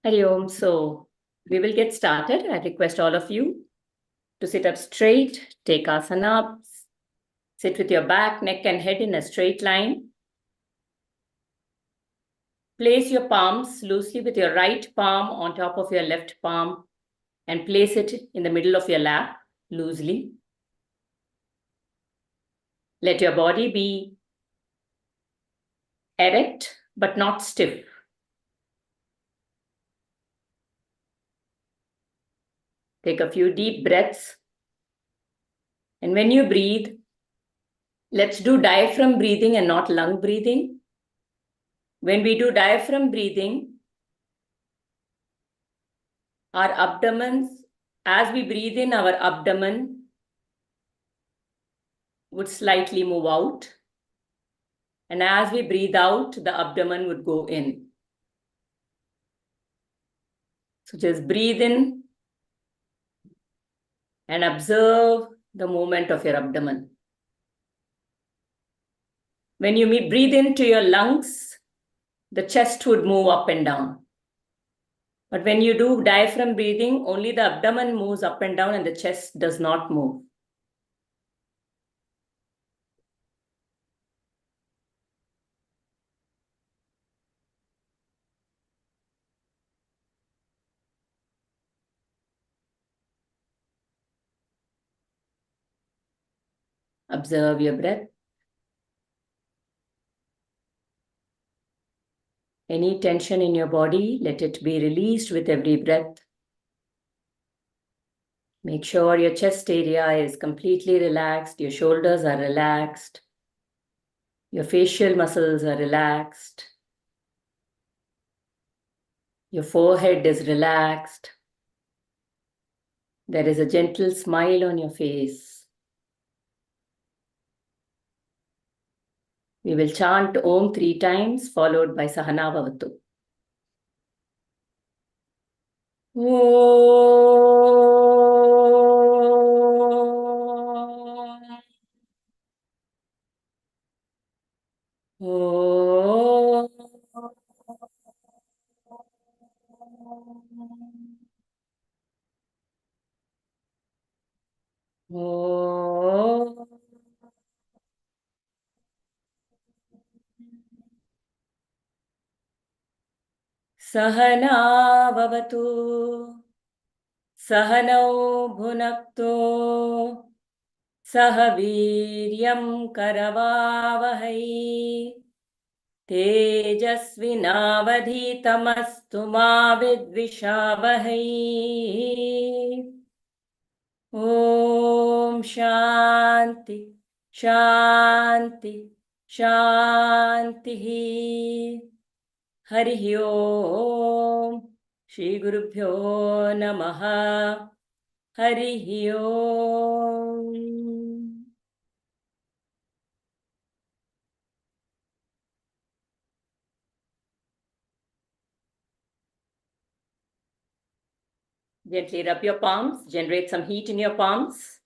Hari Om. So we will get started. I request all of you to sit up straight, take asana, sit with your back, neck, and head in a straight line. Place your palms loosely with your right palm on top of your left palm and place it in the middle of your lap loosely. Let your body be erect but not stiff. Take a few deep breaths. And when you breathe, let's do diaphragm breathing and not lung breathing. When we do diaphragm breathing, our abdomens, as we breathe in, our abdomen would slightly move out. And as we breathe out, the abdomen would go in. So just breathe in and observe the movement of your abdomen. When you breathe into your lungs, the chest would move up and down. But when you do diaphragm breathing, only the abdomen moves up and down and the chest does not move. Observe your breath. Any tension in your body, let it be released with every breath. Make sure your chest area is completely relaxed, your shoulders are relaxed, your facial muscles are relaxed, your forehead is relaxed. There is a gentle smile on your face. We will chant Om 3 times, followed by Sahana Bhavatu. Om. Om. Sahana Bhavatu. Sahanau Bhunakto. Sah Viryam Karavavahai. Tejasvinavadhitamastu ma vidvishavahai. Om Shanti, Shanti, Shanti. Hari Om. Shri Gurubhyo Namaha. Hari Om. Gently rub your palms, generate some heat in your palms.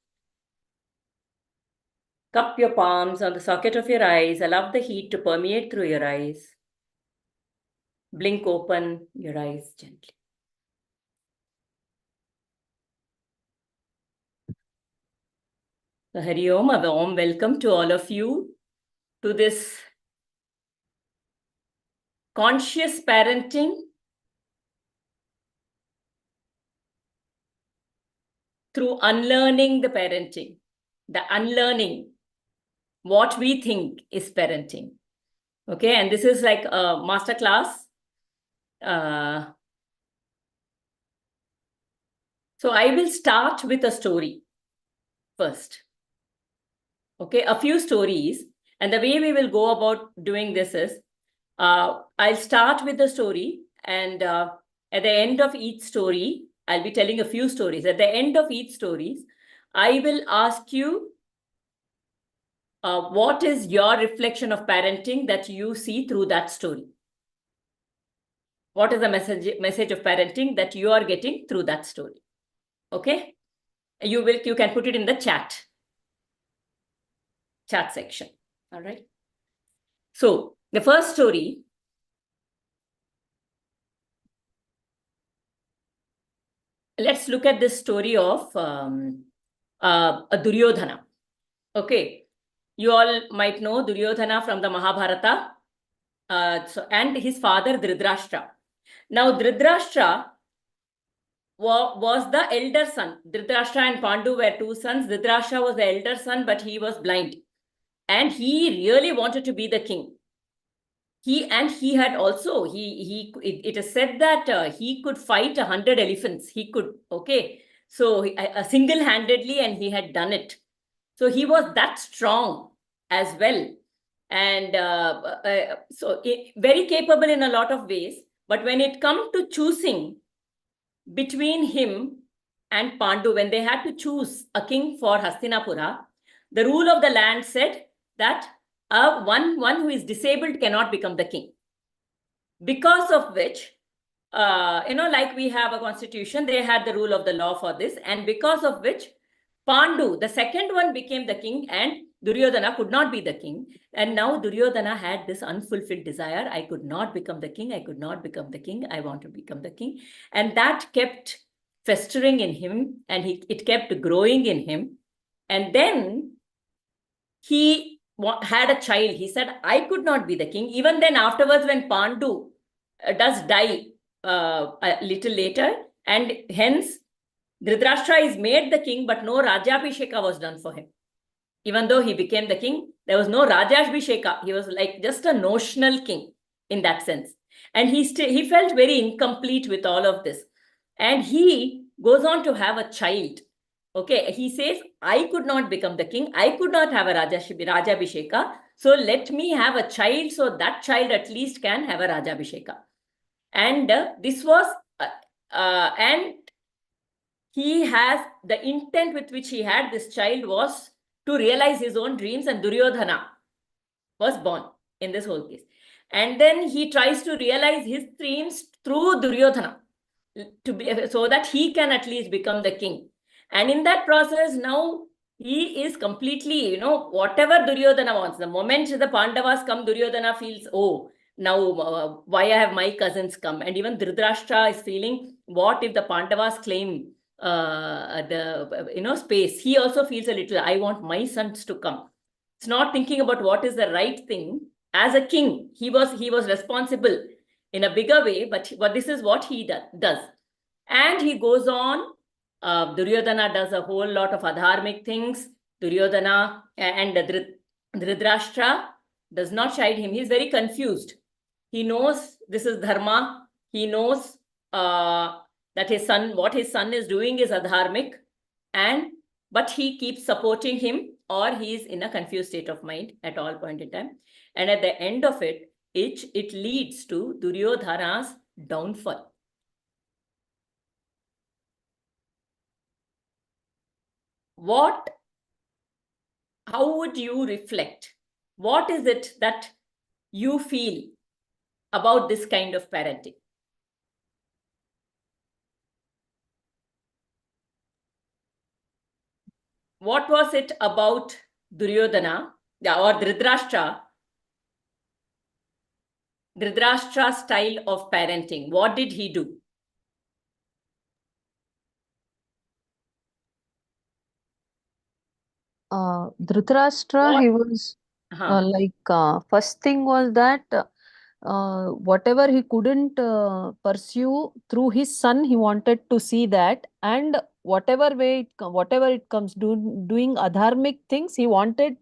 Cup your palms on the socket of your eyes, allow the heat to permeate through your eyes. Blink open your eyes gently. So Hari Om, a warm welcome to all of you to this conscious parenting through unlearning the parenting, the unlearning what we think is parenting. Okay, and this is like a master class. So I will start with a story first. Okay, a few stories. And the way we will go about doing this is, I'll start with the story, and at the end of each story, I'll be telling a few stories. At the end of each story, I will ask you, what is your reflection of parenting that you see through that story? What is the message of parenting that you are getting through that story? Okay, you can put it in the chat section. All right. So the first story let's look at this story of Duryodhana. Okay, you all might know Duryodhana from the Mahabharata, and his father Dhritarashtra. Now, Dhritarashtra was the elder son. Dhritarashtra and Pandu were two sons. Dhritarashtra was the elder son, but he was blind. And he really wanted to be the king. It is said that he could fight 100 elephants. He could, okay. So single-handedly, and he had done it. So he was that strong as well. And very capable in a lot of ways. But when it comes to choosing between him and Pandu, when they had to choose a king for Hastinapura, the rule of the land said that one who is disabled cannot become the king. Because of which, like we have a constitution, they had the rule of the law for this. And because of which, Pandu, the second one, became the king, and Duryodhana could not be the king. And now Duryodhana had this unfulfilled desire. I could not become the king. I could not become the king. I want to become the king. And that kept festering in him, and it kept growing in him. And then he had a child. He said, I could not be the king. Even then, afterwards, when Pandu does die a little later, and hence Dhritarashtra is made the king, but no Rajabhisheka was done for him. Even though he became the king, there was no Rajabhisheka. He was like just a notional king in that sense. And he felt very incomplete with all of this. And he goes on to have a child. Okay, he says, I could not become the king. I could not have a Rajabhisheka. So let me have a child, so that child at least can have a Rajabhisheka. And this was, and he has, the intent with which he had this child was to realize his own dreams, and Duryodhana was born in this whole case. And then he tries to realize his dreams through Duryodhana, so that he can at least become the king. And in that process, now he is completely, whatever Duryodhana wants. The moment the Pandavas come, Duryodhana feels, oh, now why have my cousins come? And even Dhritarashtra is feeling, what if the Pandavas claim the space? He also feels a little, I want my sons to come. It's not thinking about what is the right thing. As a king, he was responsible in a bigger way, but this is what he does. And he goes on. Duryodhana does a whole lot of adharmic things. Duryodhana and Dhritarashtra does not chide him. He's very confused. He knows this is dharma. He knows that what his son is doing is adharmic, but he keeps supporting him, or he is in a confused state of mind at all point in time. And at the end of it leads to Duryodhana's downfall. How would you reflect? What is it that you feel about this kind of parenting? What was it about Duryodhana or Dhritarashtra's style of parenting? What did he do? Dhritarashtra, he was first thing was that whatever he couldn't pursue through his son, he wanted to see that, and whatever it comes doing adharmic things, he wanted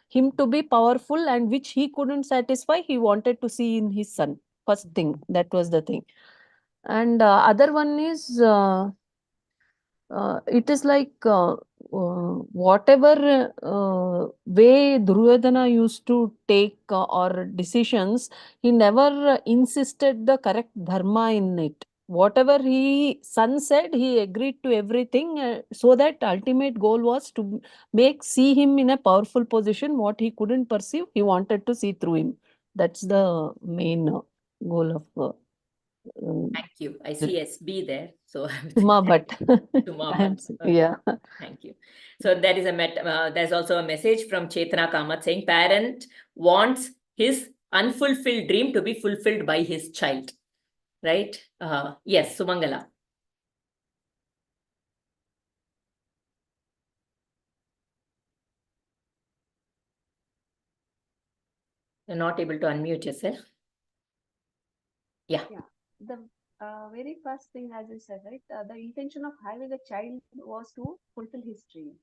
him to be powerful, and which he couldn't satisfy, he wanted to see in his son. First thing, that was the thing. And other one is it is like whatever way Duryodhana used to take or decisions, he never insisted the correct dharma in it. Whatever son said, he agreed to everything, so that ultimate goal was to see him in a powerful position. What he couldn't perceive, he wanted to see through him. That's the main goal of thank you. I see SB there. So yeah. Thank you. So there is there's also a message from Chetana Kamath saying, parent wants his unfulfilled dream to be fulfilled by his child. Right? Yes, Sumangala. You're not able to unmute yourself. Yeah. The very first thing, as you said, right, the intention of having a child was to fulfill his dream.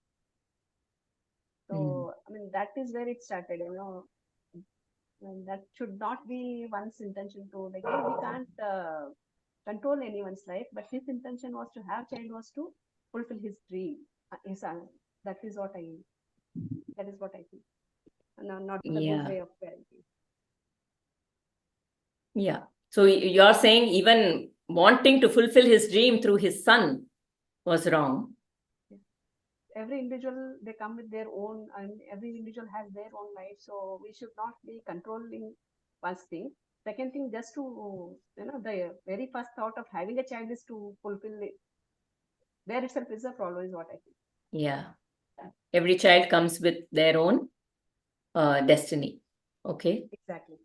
So, I mean, that is where it started, you know. And that should not be one's intention to, like, we can't control anyone's life, but his intention was to have child was to fulfill his dream. That is what I think. No, not the good way of parenting. Yeah. So you're saying even wanting to fulfill his dream through his son was wrong. Every individual, they come with their own, and every individual has their own life. So we should not be controlling first thing. Second thing, just to, you know, the very first thought of having a child is to fulfill it. There itself is a problem, is what I think. Yeah. Every child comes with their own destiny. Okay. Exactly.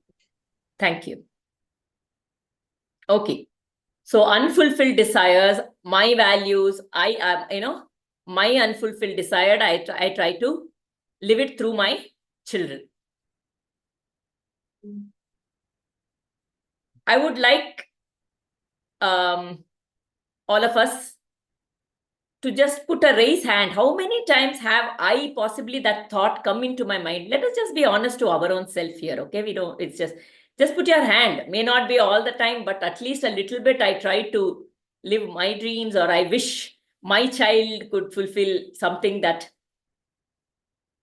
Thank you. Okay. So unfulfilled desires, my values, my unfulfilled desire, I try to live it through my children. I would like all of us to just put a raise hand. How many times have I possibly that thought come into my mind? Let us just be honest to our own self here, okay? It's just put your hand. May not be all the time, but at least a little bit I try to live my dreams, or I wish my child could fulfill something that.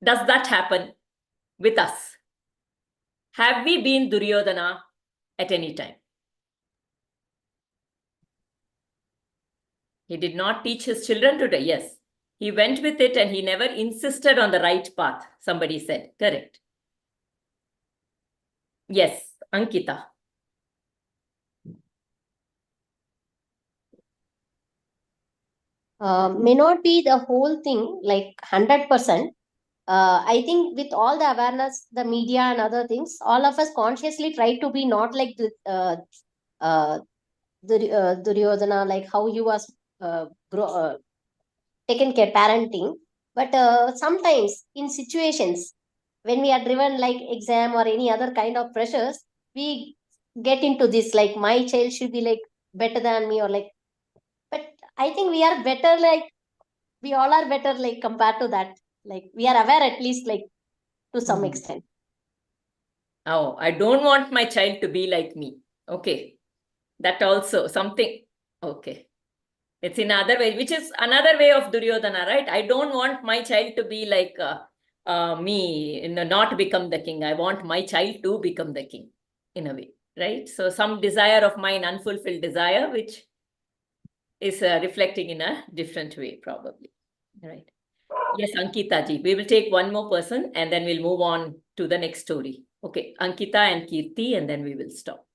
Does that happen with us? Have we been Duryodhana at any time? He did not teach his children to do. Yes. He went with it and he never insisted on the right path, somebody said. Correct. Yes, Ankita. May not be the whole thing like 100%. I think with all the awareness, the media and other things, all of us consciously try to be not like Duryodhana, like how he was taken care parenting. But sometimes in situations when we are driven like exam or any other kind of pressures, we get into this like my child should be like better than me or like. But I think we are better like we all are better like compared to that. Like we are aware at least like to some extent. Oh, I don't want my child to be like me. Okay. That also something. Okay. It's in other way, which is another way of Duryodhana, right? I don't want my child to be like me, not become the king. I want my child to become the king in a way, right? So some desire of mine, unfulfilled desire, which is reflecting in a different way, probably, right? Yes, Ankita ji. We will take one more person and then we'll move on to the next story. Okay, Ankita and Kirti, and then we will stop.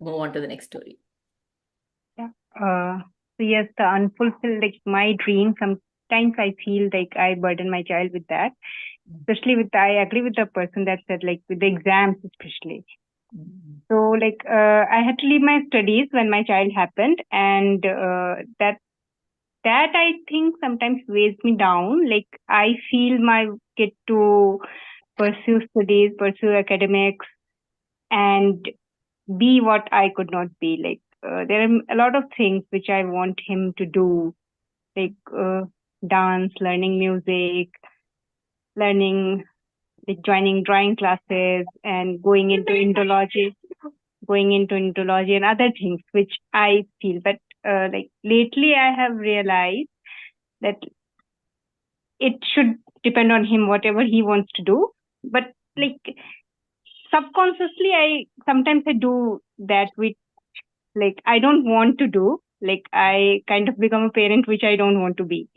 Move on to the next story. Yeah. So yes, the unfulfilled, like my dream, sometimes I feel like I burden my child with that. Especially I agree with the person that said like with the exams especially. So like I had to leave my studies when my child happened, and that I think sometimes weighs me down. Like I feel my kid to pursue studies, pursue academics, and be what I could not be. Like there are a lot of things which I want him to do, like dance, learning music, learning, like joining drawing classes, and going into Indology and other things which I feel. But like lately, I have realized that it should depend on him whatever he wants to do. But like subconsciously, I sometimes I do that which like I don't want to do. Like I kind of become a parent which I don't want to be.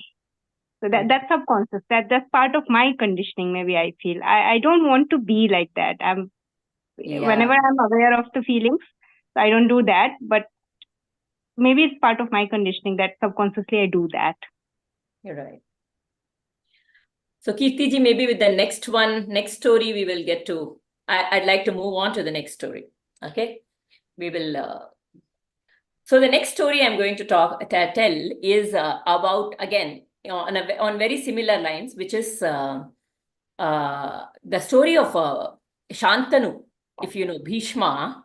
So that's subconscious. That's part of my conditioning. Maybe I feel I don't want to be like that. Whenever I'm aware of the feelings, so I don't do that. But maybe it's part of my conditioning that subconsciously I do that. You're right. So Kirti ji, maybe with the next story, we will get to. I'd like to move on to the next story. Okay, we will. So the next story I'm going to tell is about, again, on very similar lines, which is the story of Shantanu. if you know Bhishma,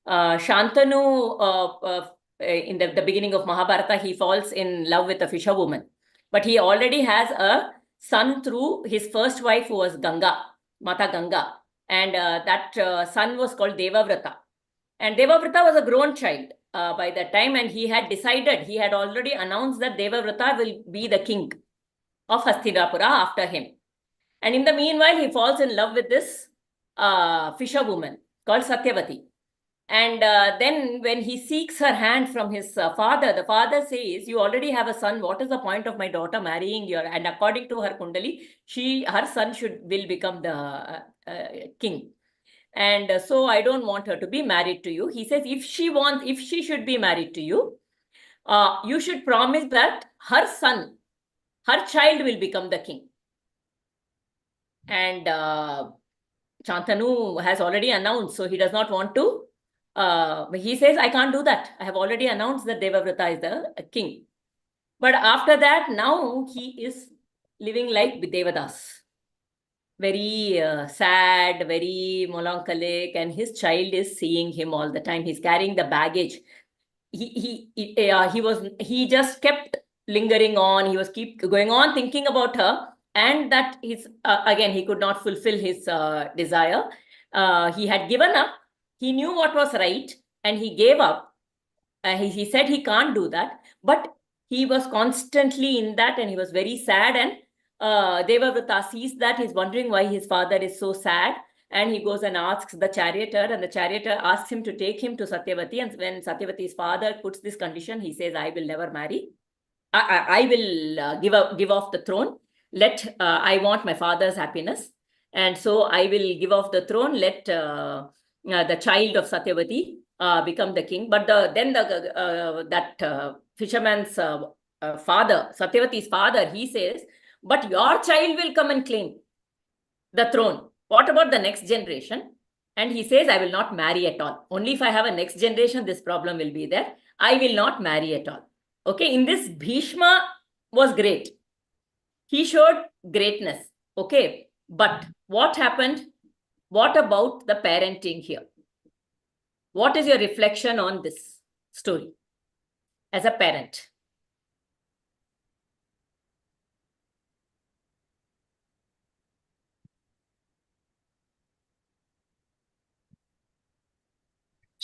Shantanu, in the beginning of Mahabharata, he falls in love with a fisherwoman. But he already has a son through his first wife, who was Ganga, Mata Ganga. And that son was called Devavrata. And Devavrata was a grown child by that time. And he had already announced that Devavrata will be the king of Hastinapura after him. And in the meanwhile, he falls in love with this fisherwoman called Satyavati. And then when he seeks her hand from his father, the father says, you already have a son. What is the point of my daughter marrying your? And according to her Kundali, her son will become the king. And so I don't want her to be married to you. He says, if she should be married to you, you should promise that her child will become the king. And Shantanu has already announced, so he does not want to. He says, I can't do that. I have already announced that Devavrata is the king. But after that, now he is living like Devadas. Very sad, very melancholic, and his child is seeing him all the time. He's carrying the baggage. He just kept lingering on. He was keep going on thinking about her, and that again, he could not fulfill his desire. He had given up. He knew what was right, and he gave up. He said he can't do that, but he was constantly in that, and he was very sad. And Devavrata sees that. He's wondering why his father is so sad. And he goes and asks the charioteer, and the charioteer asks him to take him to Satyavati. And when Satyavati's father puts this condition, he says, I will never marry. I will give off the throne. I want my father's happiness. And so I will give off the throne. Let the child of Satyavati become the king. But then that fisherman's father, Satyavati's father, he says, but your child will come and claim the throne. What about the next generation? And he says, I will not marry at all. Only if I have a next generation, this problem will be there. I will not marry at all. Okay, in this, Bhishma was great. He showed greatness. Okay, but what happened? What about the parenting here? What is your reflection on this story as a parent?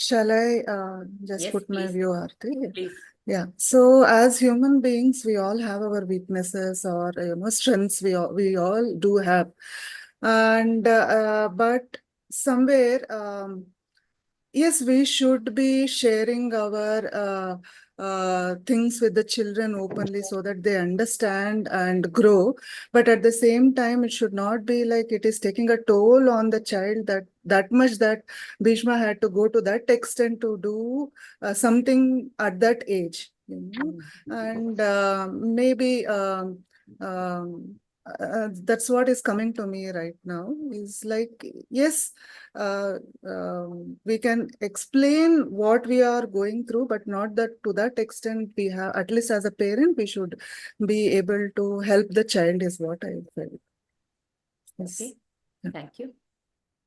Shall I just Yes, put my please. view, Aarti? Please. Yeah. So as human beings, we all have our weaknesses or strengths. We all do have, and but somewhere, yes, we should be sharing our things with the children openly so that they understand and grow. But at the same time, it should not be like it is taking a toll on the child that much that Bhishma had to go to that extent to do something at that age. And maybe that's what is coming to me right now is like, yes, we can explain what we are going through, but not that to that extent. We have, at least as a parent, we should be able to help the child is what I felt. Yes. Okay, thank you.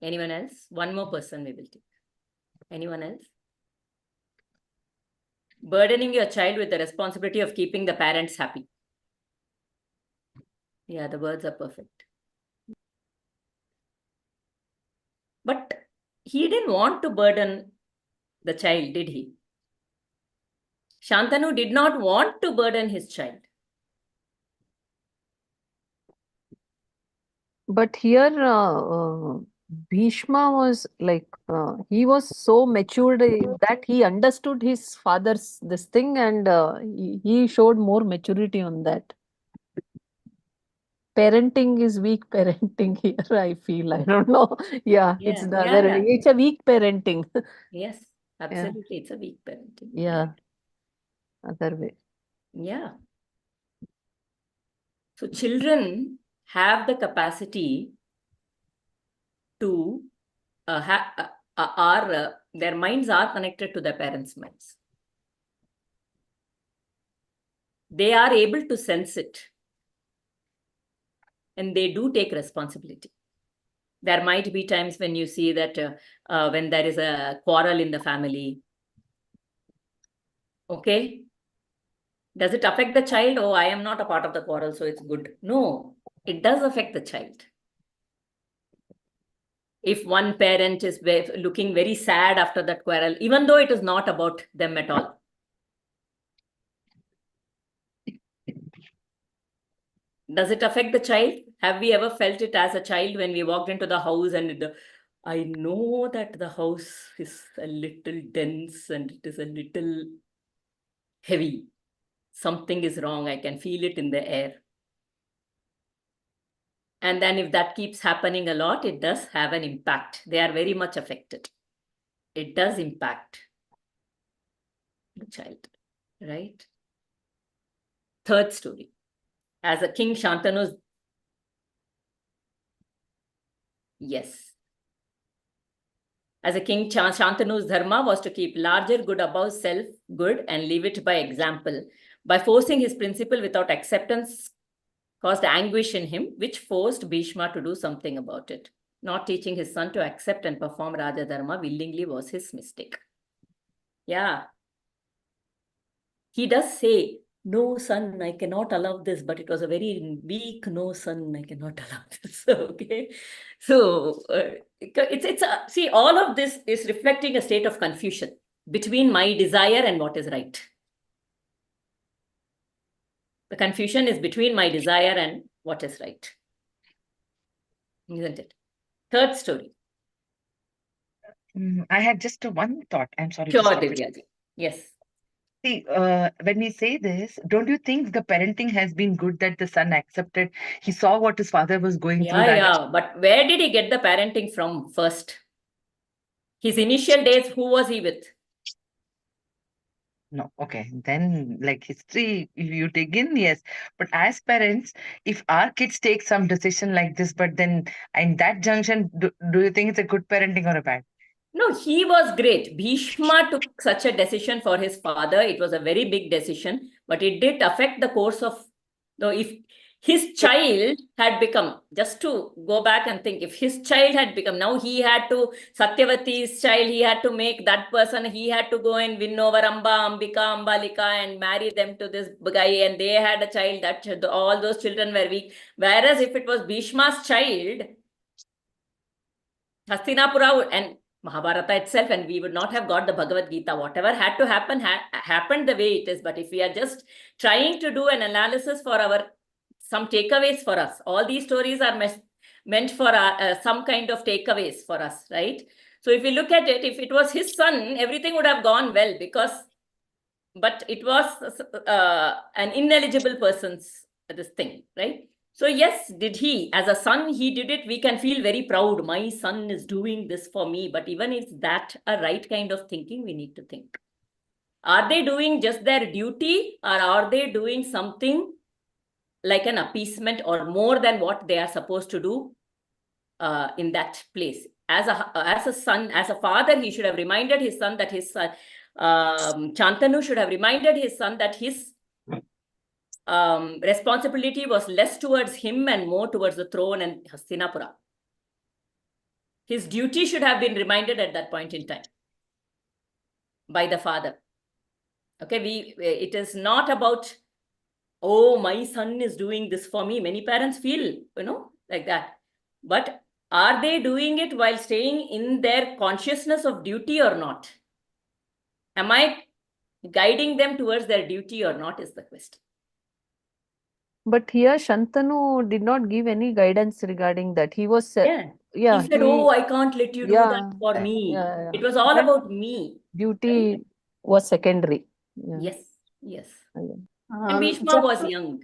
Anyone else? One more person we will take. Anyone else? Burdening your child with the responsibility of keeping the parents happy. Yeah, the words are perfect. But he didn't want to burden the child, did he? Shantanu did not want to burden his child. But here, Bhishma was like, he was so matured that he understood his father's this thing, and he showed more maturity on that. Parenting is weak parenting here, I feel. I don't know. Yeah, it's the other way. It's a weak parenting. Yes, absolutely. It's a weak parenting. Yeah, other way. Yeah. So children have the capacity to their minds are connected to their parents' minds. They are able to sense it. And they do take responsibility. There might be times when you see that when there is a quarrel in the family. Okay. Does it affect the child? Oh, I am not a part of the quarrel, so it's good. No, it does affect the child. If one parent is looking very sad after that quarrel, even though it is not about them at all. Does it affect the child? Have we ever felt it as a child when we walked into the house and I know that the house is a little dense and it is a little heavy. Something is wrong. I can feel it in the air. And then if that keeps happening a lot, it does have an impact. They are very much affected. It does impact the child, right? Third story. As a king, Shantanu's... Yes. As a king, Shantanu's dharma was to keep larger good above self-good and live it by example. By forcing his principle without acceptance caused anguish in him, which forced Bhishma to do something about it. Not teaching his son to accept and perform Raja Dharma willingly was his mistake. Yeah. He does say, no, son, I cannot allow this, but it was a very weak no, son, I cannot allow this. Okay. So see, all of this is reflecting a state of confusion between my desire and what is right. The confusion is between my desire and what is right. Isn't it? Third story. I had just one thought. I'm sorry Sure, to stop Divya. it. Yes. See, when we say this, don't you think the parenting has been good that the son accepted? He saw what his father was going through. Yeah. But where did he get the parenting from first? His initial days, who was he with? No, okay. Then, like history, if you dig in, yes. But as parents, if our kids take some decision like this, but then in that junction, do you think it's a good parenting or a bad? No, he was great. Bhishma took such a decision for his father. It was a very big decision, but it did affect the course of, though, if his child had become, just to go back and think, if his child had become, now he had to, Satyavati's child, he had to make that person, he had to go and win over Amba, Ambika, Ambalika and marry them to this guy, and they had a child, that all those children were weak. Whereas if it was Bhishma's child, Hastinapura and Mahabharata itself, and we would not have got the Bhagavad Gita. Whatever had to happen happened the way it is. But if we are just trying to do an analysis for some takeaways for us, all these stories are meant for some kind of takeaways for us, right? So if we look at it, if it was his son, everything would have gone well, but it was an ineligible person's this thing, right? So yes, did he, as a son, he did it. We can feel very proud. My son is doing this for me. But even if that a right kind of thinking, we need to think. Are they doing just their duty, or are they doing something like an appeasement or more than what they are supposed to do in that place? As a son, as a father, he should have reminded his son that his son, Chantanu should have reminded his son that his responsibility was less towards him and more towards the throne and Hastinapura. His duty should have been reminded at that point in time by the father. Okay, it is not about, oh, my son is doing this for me. Many parents feel, like that. But are they doing it while staying in their consciousness of duty or not? Am I guiding them towards their duty or not is the question. But here Shantanu did not give any guidance regarding that. He was he said, oh, I can't let you do that for me. It was all about me. Duty was secondary. Yes. And Bhishma was young.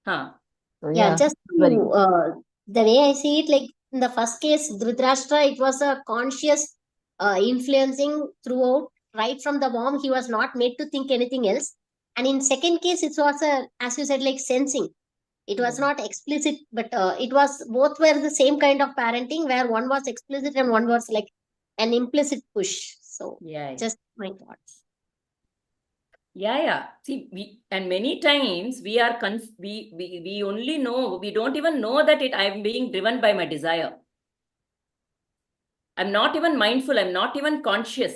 Just to, the way I see it, like in the first case, Dhritarashtra, it was a conscious influencing throughout. Right from the womb, he was not made to think anything else. And in second case, it was as you said, like sensing. It was not explicit, but it was, both were the same kind of parenting, where one was explicit and one was like an implicit push. So just my thoughts. See, and many times we are we only know, we don't even know that I am being driven by my desire. I'm not even mindful. I'm not even conscious.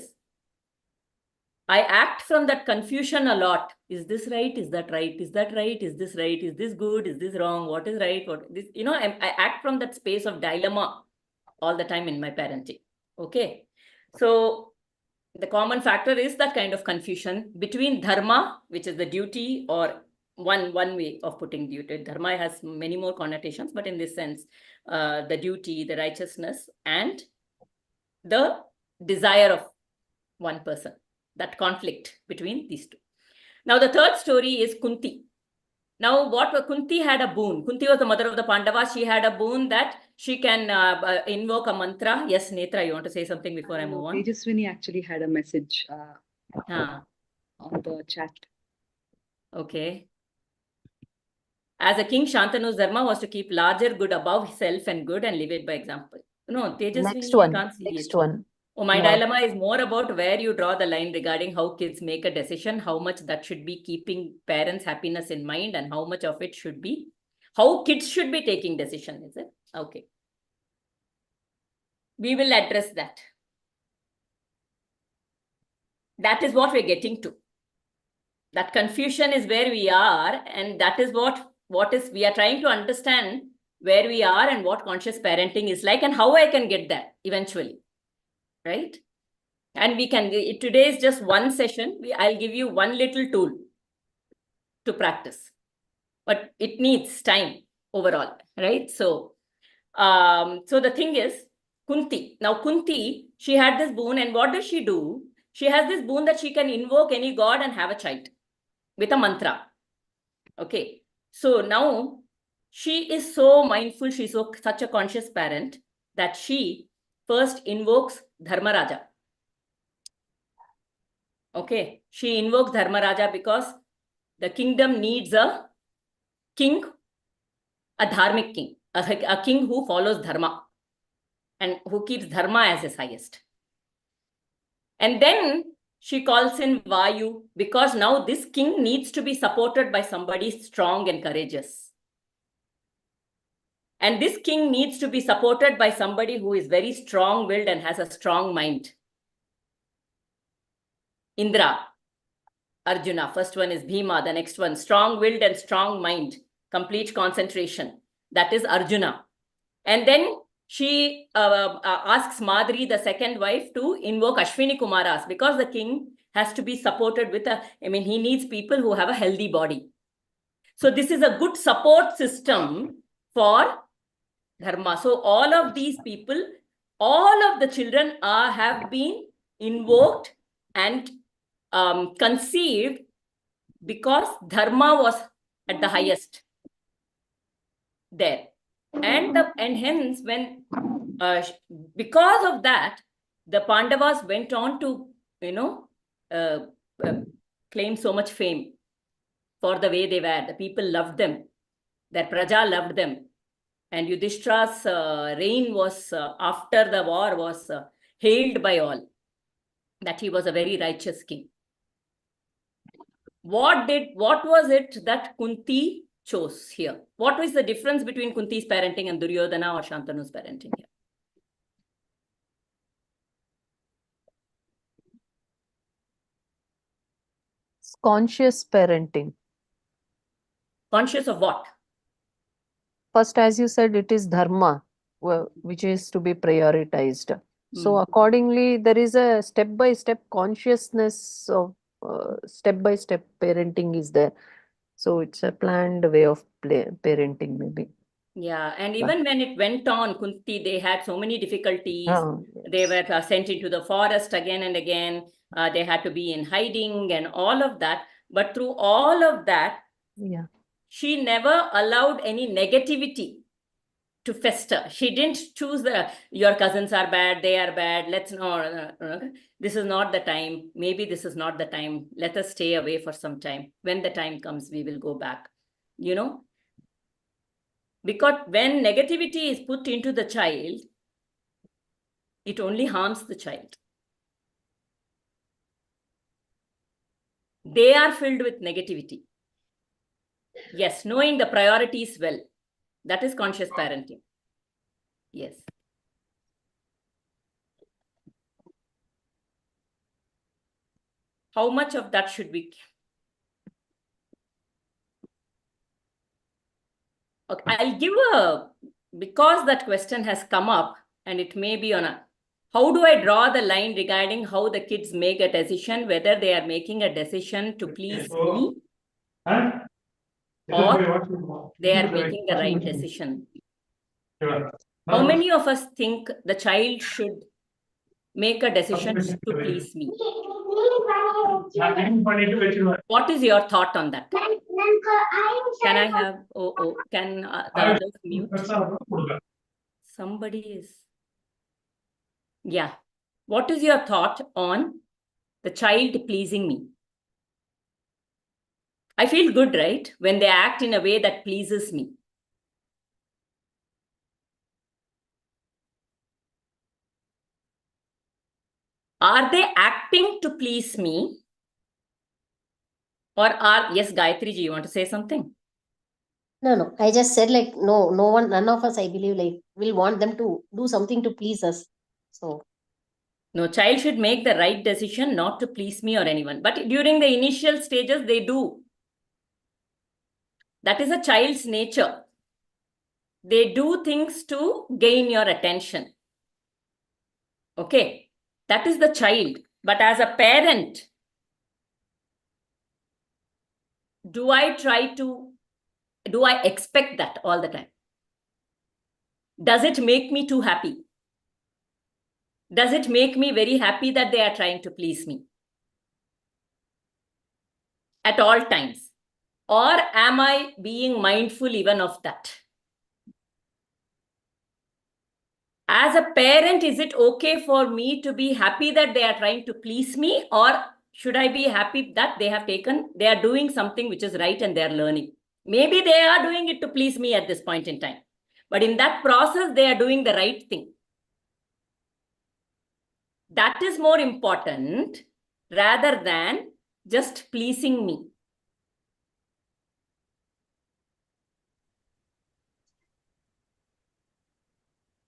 I act from that confusion a lot. Is this right? Is that right? Is that right? Is this right? Is this good? Is this wrong? What is right? What this? I act from that space of dilemma all the time in my parenting. Okay, so the common factor is that kind of confusion between dharma, which is the duty, or one way of putting duty. Dharma has many more connotations, but in this sense, the duty, the righteousness, and the desire of one person. That conflict between these two. Now, the third story is Kunti. Now, Kunti had a boon. Kunti was the mother of the Pandavas. She had a boon that she can invoke a mantra. Yes, Netra, you want to say something before I move on? Tejaswini actually had a message on the chat. Okay. As a king, Shantanu's dharma was to keep larger good above self and good and live it by example. No, Tejaswini, I can't see Next it. one. Oh, my Yeah. dilemma is more about where you draw the line regarding how kids make a decision, how much that should be keeping parents' happiness in mind, and how much of it should be how kids should be taking decision, is it? Okay. We will address that. That is what we're getting to. That confusion is where we are, and that is what is we are trying to understand where we are and what conscious parenting is like and how I can get there eventually, right? And we can, today is just one session. I'll give you one little tool to practice, but it needs time overall, right? So the thing is, Kunti. Now, Kunti, she had this boon, and what does she do? She has this boon that she can invoke any god and have a child with a mantra. Okay. So now she is so mindful. She's such a conscious parent that she first invokes Dharmaraja. Okay. She invokes Dharmaraja because the kingdom needs a king, a dharmic king, a king who follows dharma and who keeps dharma as his highest. And then she calls in Vayu because now this king needs to be supported by somebody strong and courageous. And this king needs to be supported by somebody who is very strong-willed and has a strong mind. Indra, Arjuna, first one is Bhima, the next one, strong-willed and strong mind, complete concentration. That is Arjuna. And then she asks Madri, the second wife, to invoke Ashwini Kumaras because the king has to be supported with he needs people who have a healthy body. So this is a good support system for dharma. So all of these people, all of the children have been invoked and conceived because dharma was at the highest there. And hence, when because of that, the Pandavas went on to claim so much fame for the way they were. The people loved them. Their praja loved them. And Yudhishthira's reign was after the war was hailed by all that he was a very righteous king. What was it that Kunti chose here? What was the difference between Kunti's parenting and Duryodhana or Shantanu's parenting here? Conscious parenting. Conscious of what? First, as you said, it is dharma, which is to be prioritized. So accordingly, there is a step-by-step consciousness of step-by-step parenting is there. So it's a planned way of parenting, maybe. Yeah, and even when it went on, Kunti, they had so many difficulties. Yes. They were sent into the forest again and again. They had to be in hiding and all of that. But through all of that, she never allowed any negativity to fester. She didn't choose your cousins are bad, they are bad. Let's not, this is not the time. Maybe this is not the time. Let us stay away for some time. When the time comes, we will go back. Because when negativity is put into the child, it only harms the child. They are filled with negativity. Yes, knowing the priorities well. That is conscious parenting. Yes. How much of that should we? Okay, I'll give because that question has come up and it may be on a, how do I draw the line regarding how the kids make a decision, whether they are making a decision to please me or they are making the right decision? How many of us think the child should make a decision to please me? What is your thought on that? Can I have, can the others mute? Somebody is, yeah. What is your thought on the child pleasing me? I feel good, right? When they act in a way that pleases me. Are they acting to please me? Or yes, Gayatri ji, you want to say something? No. I just said like, none of us, I believe, like, will want them to do something to please us. So. No, child should make the right decision, not to please me or anyone. But during the initial stages, they do. That is a child's nature. They do things to gain your attention. Okay, that is the child. But as a parent, do I expect that all the time? Does it make me too happy? Does it make me very happy that they are trying to please me? At all times. Or am I being mindful even of that? As a parent, is it okay for me to be happy that they are trying to please me? Or should I be happy that they are doing something which is right and they are learning? Maybe they are doing it to please me at this point in time. But in that process, they are doing the right thing. That is more important rather than just pleasing me.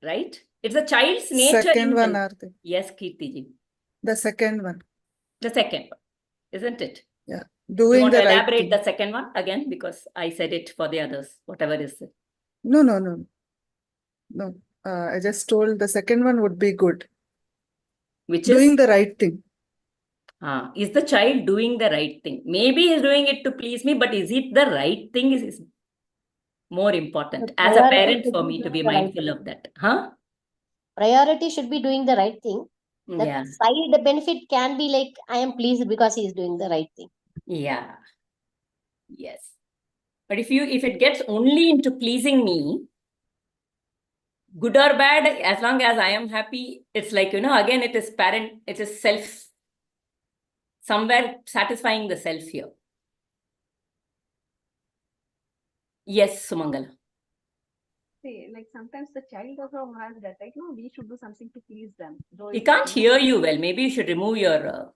Right? It's a child's nature. Second one, Aarti. Yes, Kirti ji. The second one. The second one, isn't it? Yeah. You Doing want the to right elaborate thing. the second one again, because I said it for the others, whatever is it. No. I just told the second one would be good. Which Doing is? the right thing. Is the child doing the right thing? Maybe he's doing it to please me, but is it the right thing is more important as a parent for me to be mindful of that. Priority should be doing the right thing. The Yeah. side benefit can be like, I am pleased because he is doing the right thing. Yeah. Yes. But if it gets only into pleasing me, good or bad, as long as I am happy, it's like, again, it is self, somewhere satisfying the self here. Yes, Sumangala. See, like sometimes the child also has that, like, no, we should do something to please them. We can't hear you well. Maybe you should remove your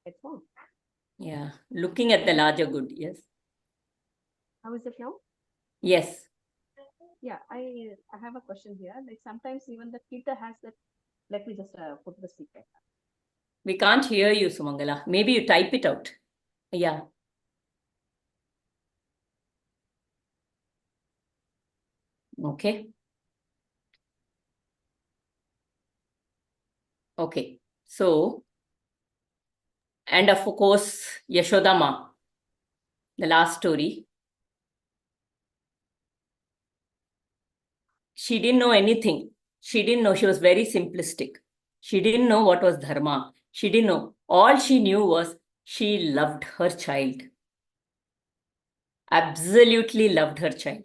headphone. Yeah, looking at the larger good. Yes. How is it now? Yes. Yeah, I have a question here. Like sometimes even the kid has that. Let me just put the speaker. We can't hear you, Sumangala. Maybe you type it out. Yeah. Okay. Okay. So, and of course, Yashodama, the last story. She didn't know anything. She didn't know. She was very simplistic. She didn't know what was dharma. She didn't know. All she knew was she loved her child. Absolutely loved her child.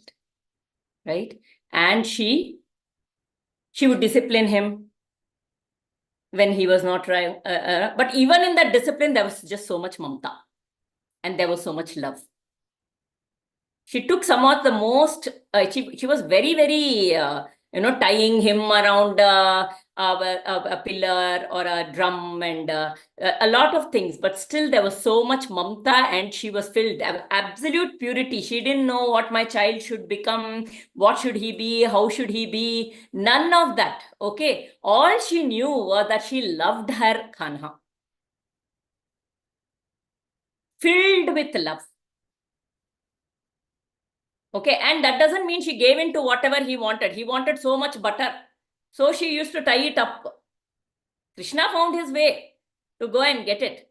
Right? And she would discipline him when he was not trying. But even in that discipline, there was just so much mamta. And there was so much love. She took some of the most, she was very, very, tying him around a pillar or a drum and a lot of things. But still there was so much mamta and she was filled absolute purity. She didn't know what my child should become, what should he be, how should he be, none of that. Okay. All she knew was that she loved her Kanha. filled with love. Okay, and that doesn't mean she gave in to whatever he wanted. He wanted so much butter, so she used to tie it up. Krishna found his way to go and get it.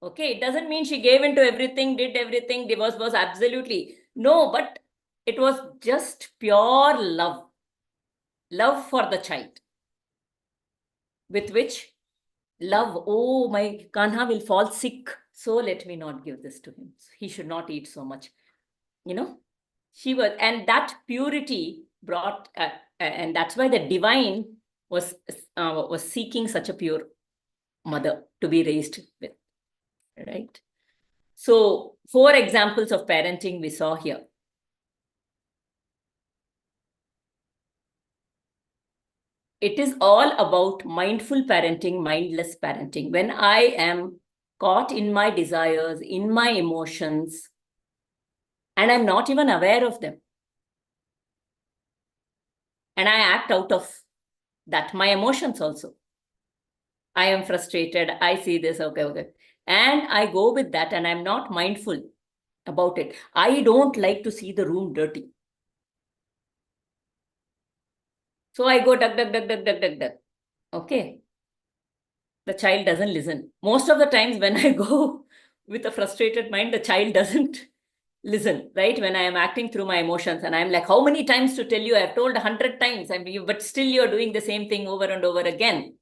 Okay, it doesn't mean she gave in to everything, did everything, divorce was absolutely. No, but it was just pure love. Love for the child. With which love, oh, my Kanha will fall sick, so let me not give this to him. He should not eat so much. You know, she was, and that purity brought, and that's why the divine was seeking such a pure mother to be raised with, right? So 4 examples of parenting we saw here. It is all about mindful parenting, mindless parenting. When I am caught in my desires, in my emotions, and I'm not even aware of them, and I act out of that, my emotions also. I am frustrated, I see this, okay. And I go with that and I'm not mindful about it. I don't like to see the room dirty. So I go duck. Okay. The child doesn't listen. Most of the times when I go with a frustrated mind, the child doesn't listen, right? When I am acting through my emotions and I'm like, how many times to tell you? I've told 100 times, but still you're doing the same thing over and over again.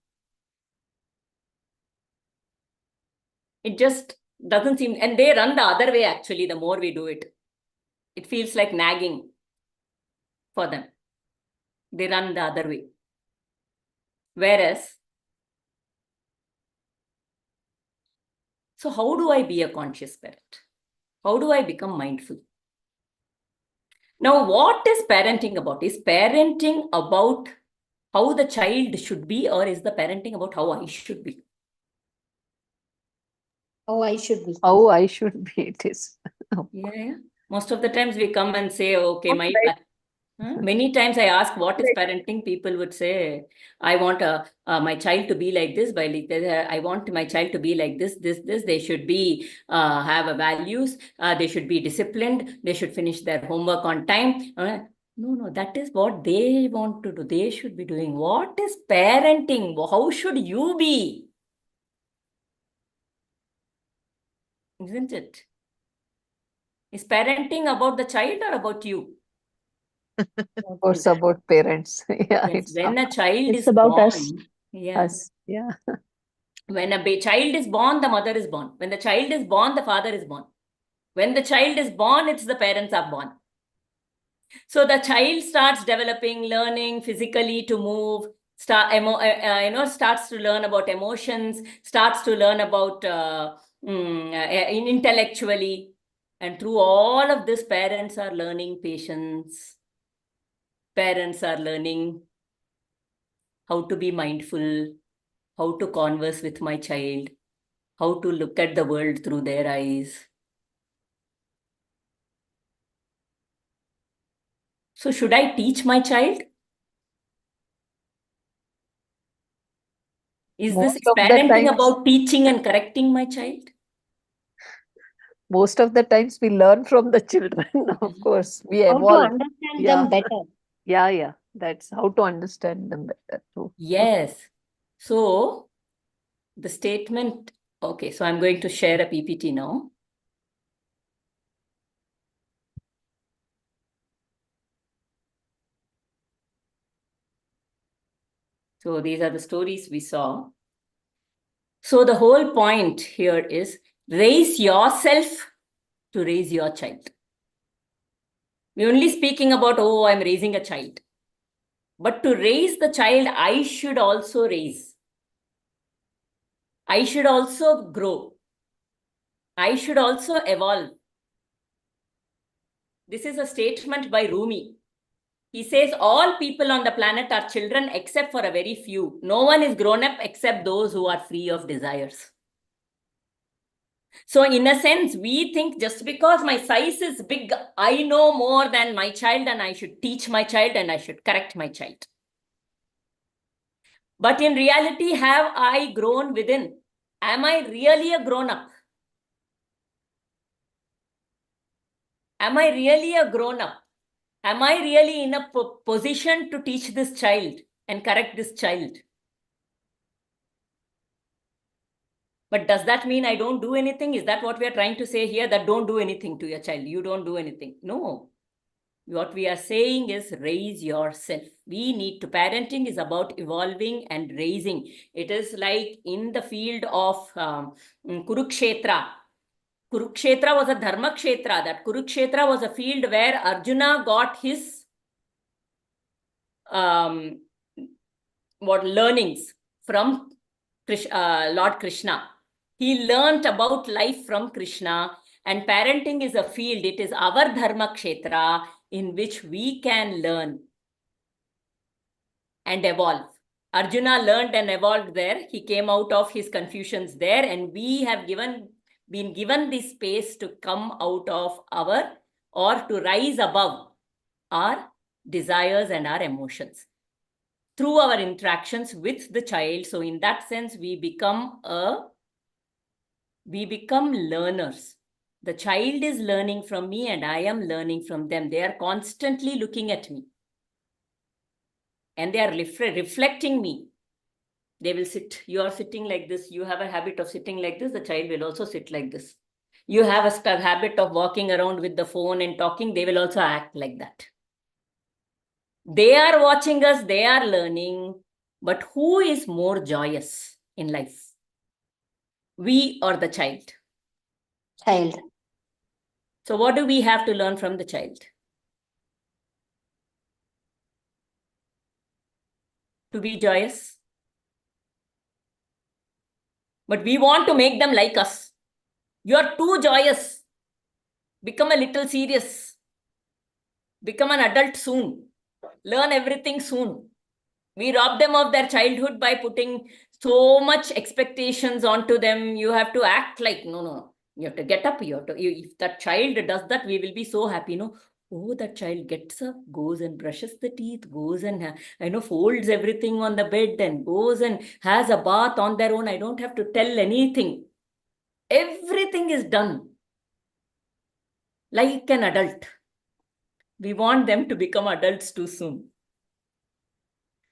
It just doesn't seem, and they run the other way actually, the more we do it. It feels like nagging for them. They run the other way. Whereas, so how do I be a conscious parent? How do I become mindful? Now, what is parenting about? Is parenting about how the child should be, or is the parenting about how I should be? How I should be. How I should be, it is. Yeah. Most of the times we come and say, okay, many times I ask, what is parenting? People would say, I want my child to be like this. I want my child to be like this. They should be, have a values. They should be disciplined. They should finish their homework on time. No, that is what they want to do. They should be doing. What is parenting? How should you be? Isn't it? Is parenting about the child or about you? Of course, about parents. Yeah, Yes, when a child it's is about born, us. yeah. Us. Yeah. When a child is born, the mother is born. When the child is born, the father is born. When the child is born, it's the parents are born. So the child starts developing, learning physically to move, starts to learn about emotions, starts to learn about intellectually. And through all of this, parents are learning patience. Parents are learning how to be mindful, how to converse with my child, how to look at the world through their eyes. So should I teach my child? Is this parenting about teaching and correcting my child? Most of the times we learn from the children, of course. We How evolve. to understand them better. Yeah. That's how to understand them better too. Yes. So the statement, okay, so I'm going to share a PPT now. So these are the stories we saw. So the whole point here is raise yourself to raise your child. We're only speaking about, oh, I'm raising a child. But to raise the child, I should also raise. I should also grow. I should also evolve. This is a statement by Rumi. He says, all people on the planet are children except for a very few. No one is grown up except those who are free of desires. So in a sense, we think just because my size is big, I know more than my child and I should teach my child and I should correct my child. But in reality, have I grown within? Am I really a grown-up? Am I really a grown-up? Am I really in a position to teach this child and correct this child? But does that mean I don't do anything? Is that what we are trying to say here? That don't do anything to your child. You don't do anything. No. What we are saying is raise yourself. We need to, parenting is about evolving and raising. It is like in the field of Kurukshetra. Kurukshetra was a dharma kshetra. That Kurukshetra was a field where Arjuna got his learnings from Lord Krishna. He learnt about life from Krishna, and parenting is a field. It is our dharma kshetra in which we can learn and evolve. Arjuna learned and evolved there. He came out of his confusions there, and we have been given the space to come out of our, or to rise above our desires and our emotions through our interactions with the child. So in that sense, we become learners. The child is learning from me and I am learning from them. They are constantly looking at me and they are reflecting me. They will sit. You are sitting like this. You have a habit of sitting like this. The child will also sit like this. You have a habit of walking around with the phone and talking. They will also act like that. They are watching us. They are learning. But who is more joyous in life? We or the child? Child. So what do we have to learn from the child? To be joyous. But we want to make them like us. You are too joyous. Become a little serious. Become an adult soon. Learn everything soon. We rob them of their childhood by putting so much expectations onto them. You have to act like, no. You have to get up. If that child does that, we will be so happy. No, oh, that child gets up, goes and brushes the teeth, goes and folds everything on the bed and goes and has a bath on their own. I don't have to tell anything. Everything is done like an adult. We want them to become adults too soon.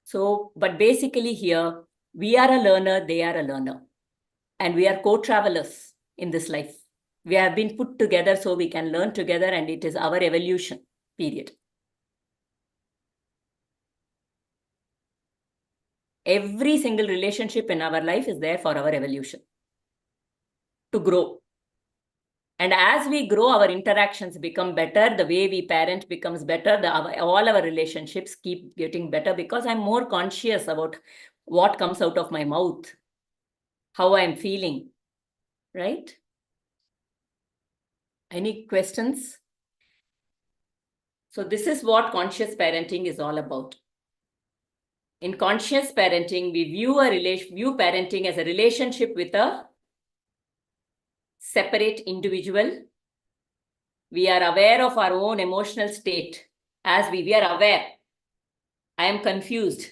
So, but basically here, we are a learner, they are a learner. And we are co-travelers in this life. We have been put together so we can learn together, and it is our evolution, period. Every single relationship in our life is there for our evolution, to grow. And as we grow, our interactions become better. The way we parent becomes better. All our relationships keep getting better because I'm more conscious about what comes out of my mouth, how I'm feeling, right? Any questions? So this is what conscious parenting is all about. In conscious parenting, we view parenting as a relationship with a separate individual. We are aware of our own emotional state. As we are aware, I am confused.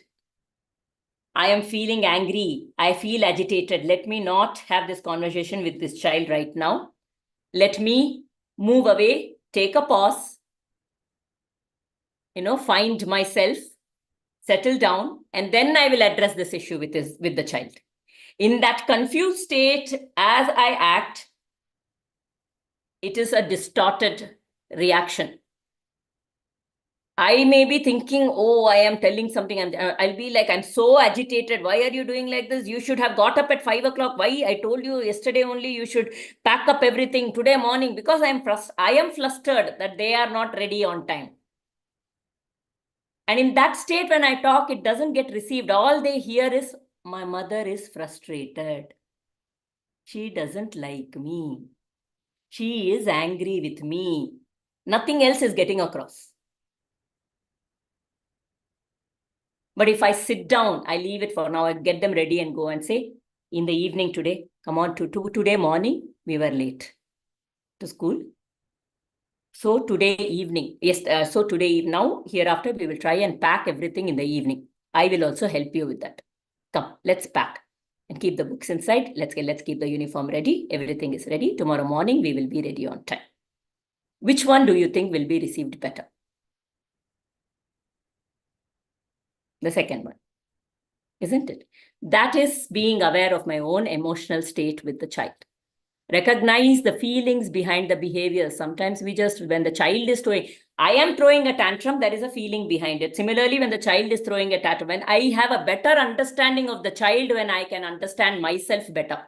I am feeling angry. I feel agitated. Let me not have this conversation with this child right now. Let me move away, take a pause, find myself, settle down, and then I will address this issue with the child. In that confused state, as I act, it is a distorted reaction. I may be thinking, oh, I am telling something. I'll be like, I'm so agitated. Why are you doing like this? You should have got up at 5 o'clock. Why? I told you yesterday only you should pack up everything today morning, because I am flustered that they are not ready on time. And in that state, when I talk, it doesn't get received. All they hear is, my mother is frustrated. She doesn't like me. She is angry with me. Nothing else is getting across. But if I sit down, I leave it for now, I get them ready and go and say, in the evening today, come on, today morning, we were late to school. So today evening, now, hereafter, we will try and pack everything in the evening. I will also help you with that. Come, let's pack and keep the books inside. Let's keep the uniform ready. Everything is ready. Tomorrow morning, we will be ready on time. Which one do you think will be received better? The second one, isn't it? That is being aware of my own emotional state with the child. Recognize the feelings behind the behavior. Sometimes we just, when the child is throwing, I am throwing a tantrum, there is a feeling behind it. Similarly, when the child is throwing a tantrum, when I have a better understanding of the child, when I can understand myself better.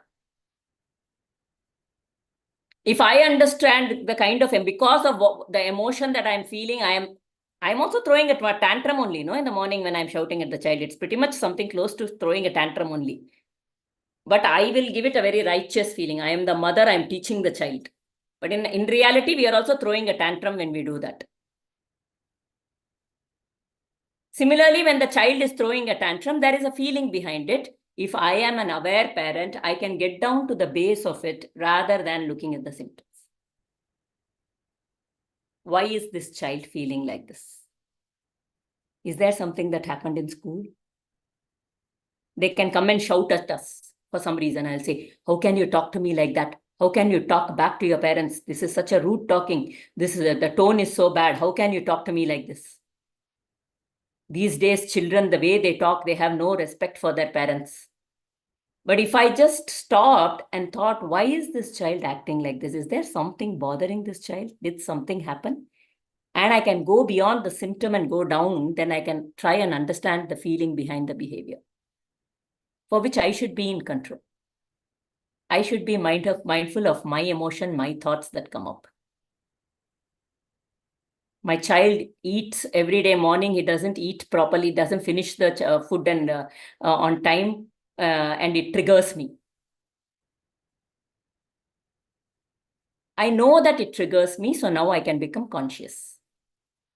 If I understand the kind of, because of the emotion that I'm feeling, I'm also throwing a tantrum only, in the morning when I'm shouting at the child. It's pretty much something close to throwing a tantrum only. But I will give it a very righteous feeling. I am the mother, I'm teaching the child. But in reality, we are also throwing a tantrum when we do that. Similarly, when the child is throwing a tantrum, there is a feeling behind it. If I am an aware parent, I can get down to the base of it rather than looking at the symptoms. Why is this child feeling like this? Is there something that happened in school? They can come and shout at us for some reason. I'll say, how can you talk to me like that? How can you talk back to your parents? This is such a rude talking. The tone is so bad. How can you talk to me like this? These days, children, the way they talk, they have no respect for their parents. But if I just stopped and thought, why is this child acting like this? Is there something bothering this child? Did something happen? And I can go beyond the symptom and go down, then I can try and understand the feeling behind the behavior, for which I should be in control. I should be mindful of my emotion, my thoughts that come up. My child eats every day morning. He doesn't eat properly, doesn't finish the food and on time, and it triggers me. I know that it triggers me, so now I can become conscious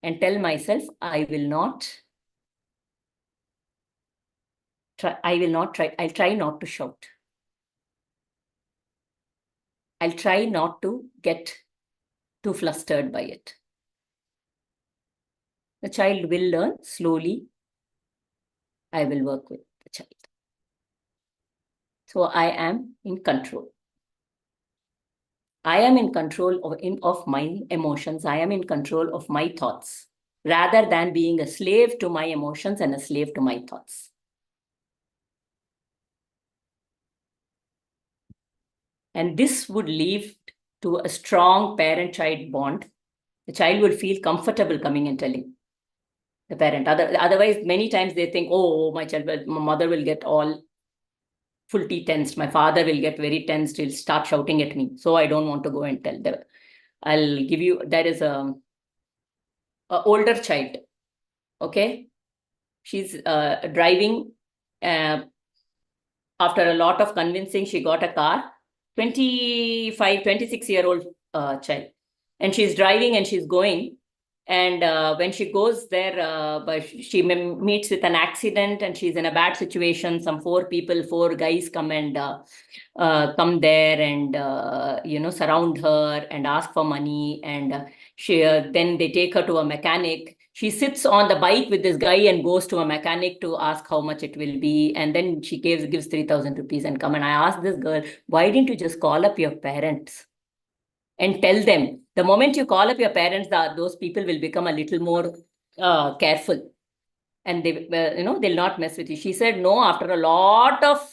and tell myself, I will not try. I'll try not to shout. I'll try not to get too flustered by it. The child will learn slowly. I will work with the child. So I am in control. I am in control of my emotions. I am in control of my thoughts, rather than being a slave to my emotions and a slave to my thoughts. And this would lead to a strong parent-child bond. The child will feel comfortable coming and telling the parent. Otherwise, many times they think, oh, my mother will get all full T tensed. My father will get very tensed. He'll start shouting at me. So I don't want to go and tell them. I'll give you, there is a older child. Okay. She's driving. After a lot of convincing, she got a car. 26-year-old child. And she's driving and she's going. And when she goes there, she meets with an accident and she's in a bad situation. Some four guys come and come there and surround her and ask for money. And then they take her to a mechanic. She sits on the bike with this guy and goes to a mechanic to ask how much it will be. And then she gives 3,000 rupees and come. And I asked this girl, why didn't you just call up your parents and tell them? The moment you call up your parents, those people will become a little more careful. And they, they'll not mess with you. She said, no, after a lot of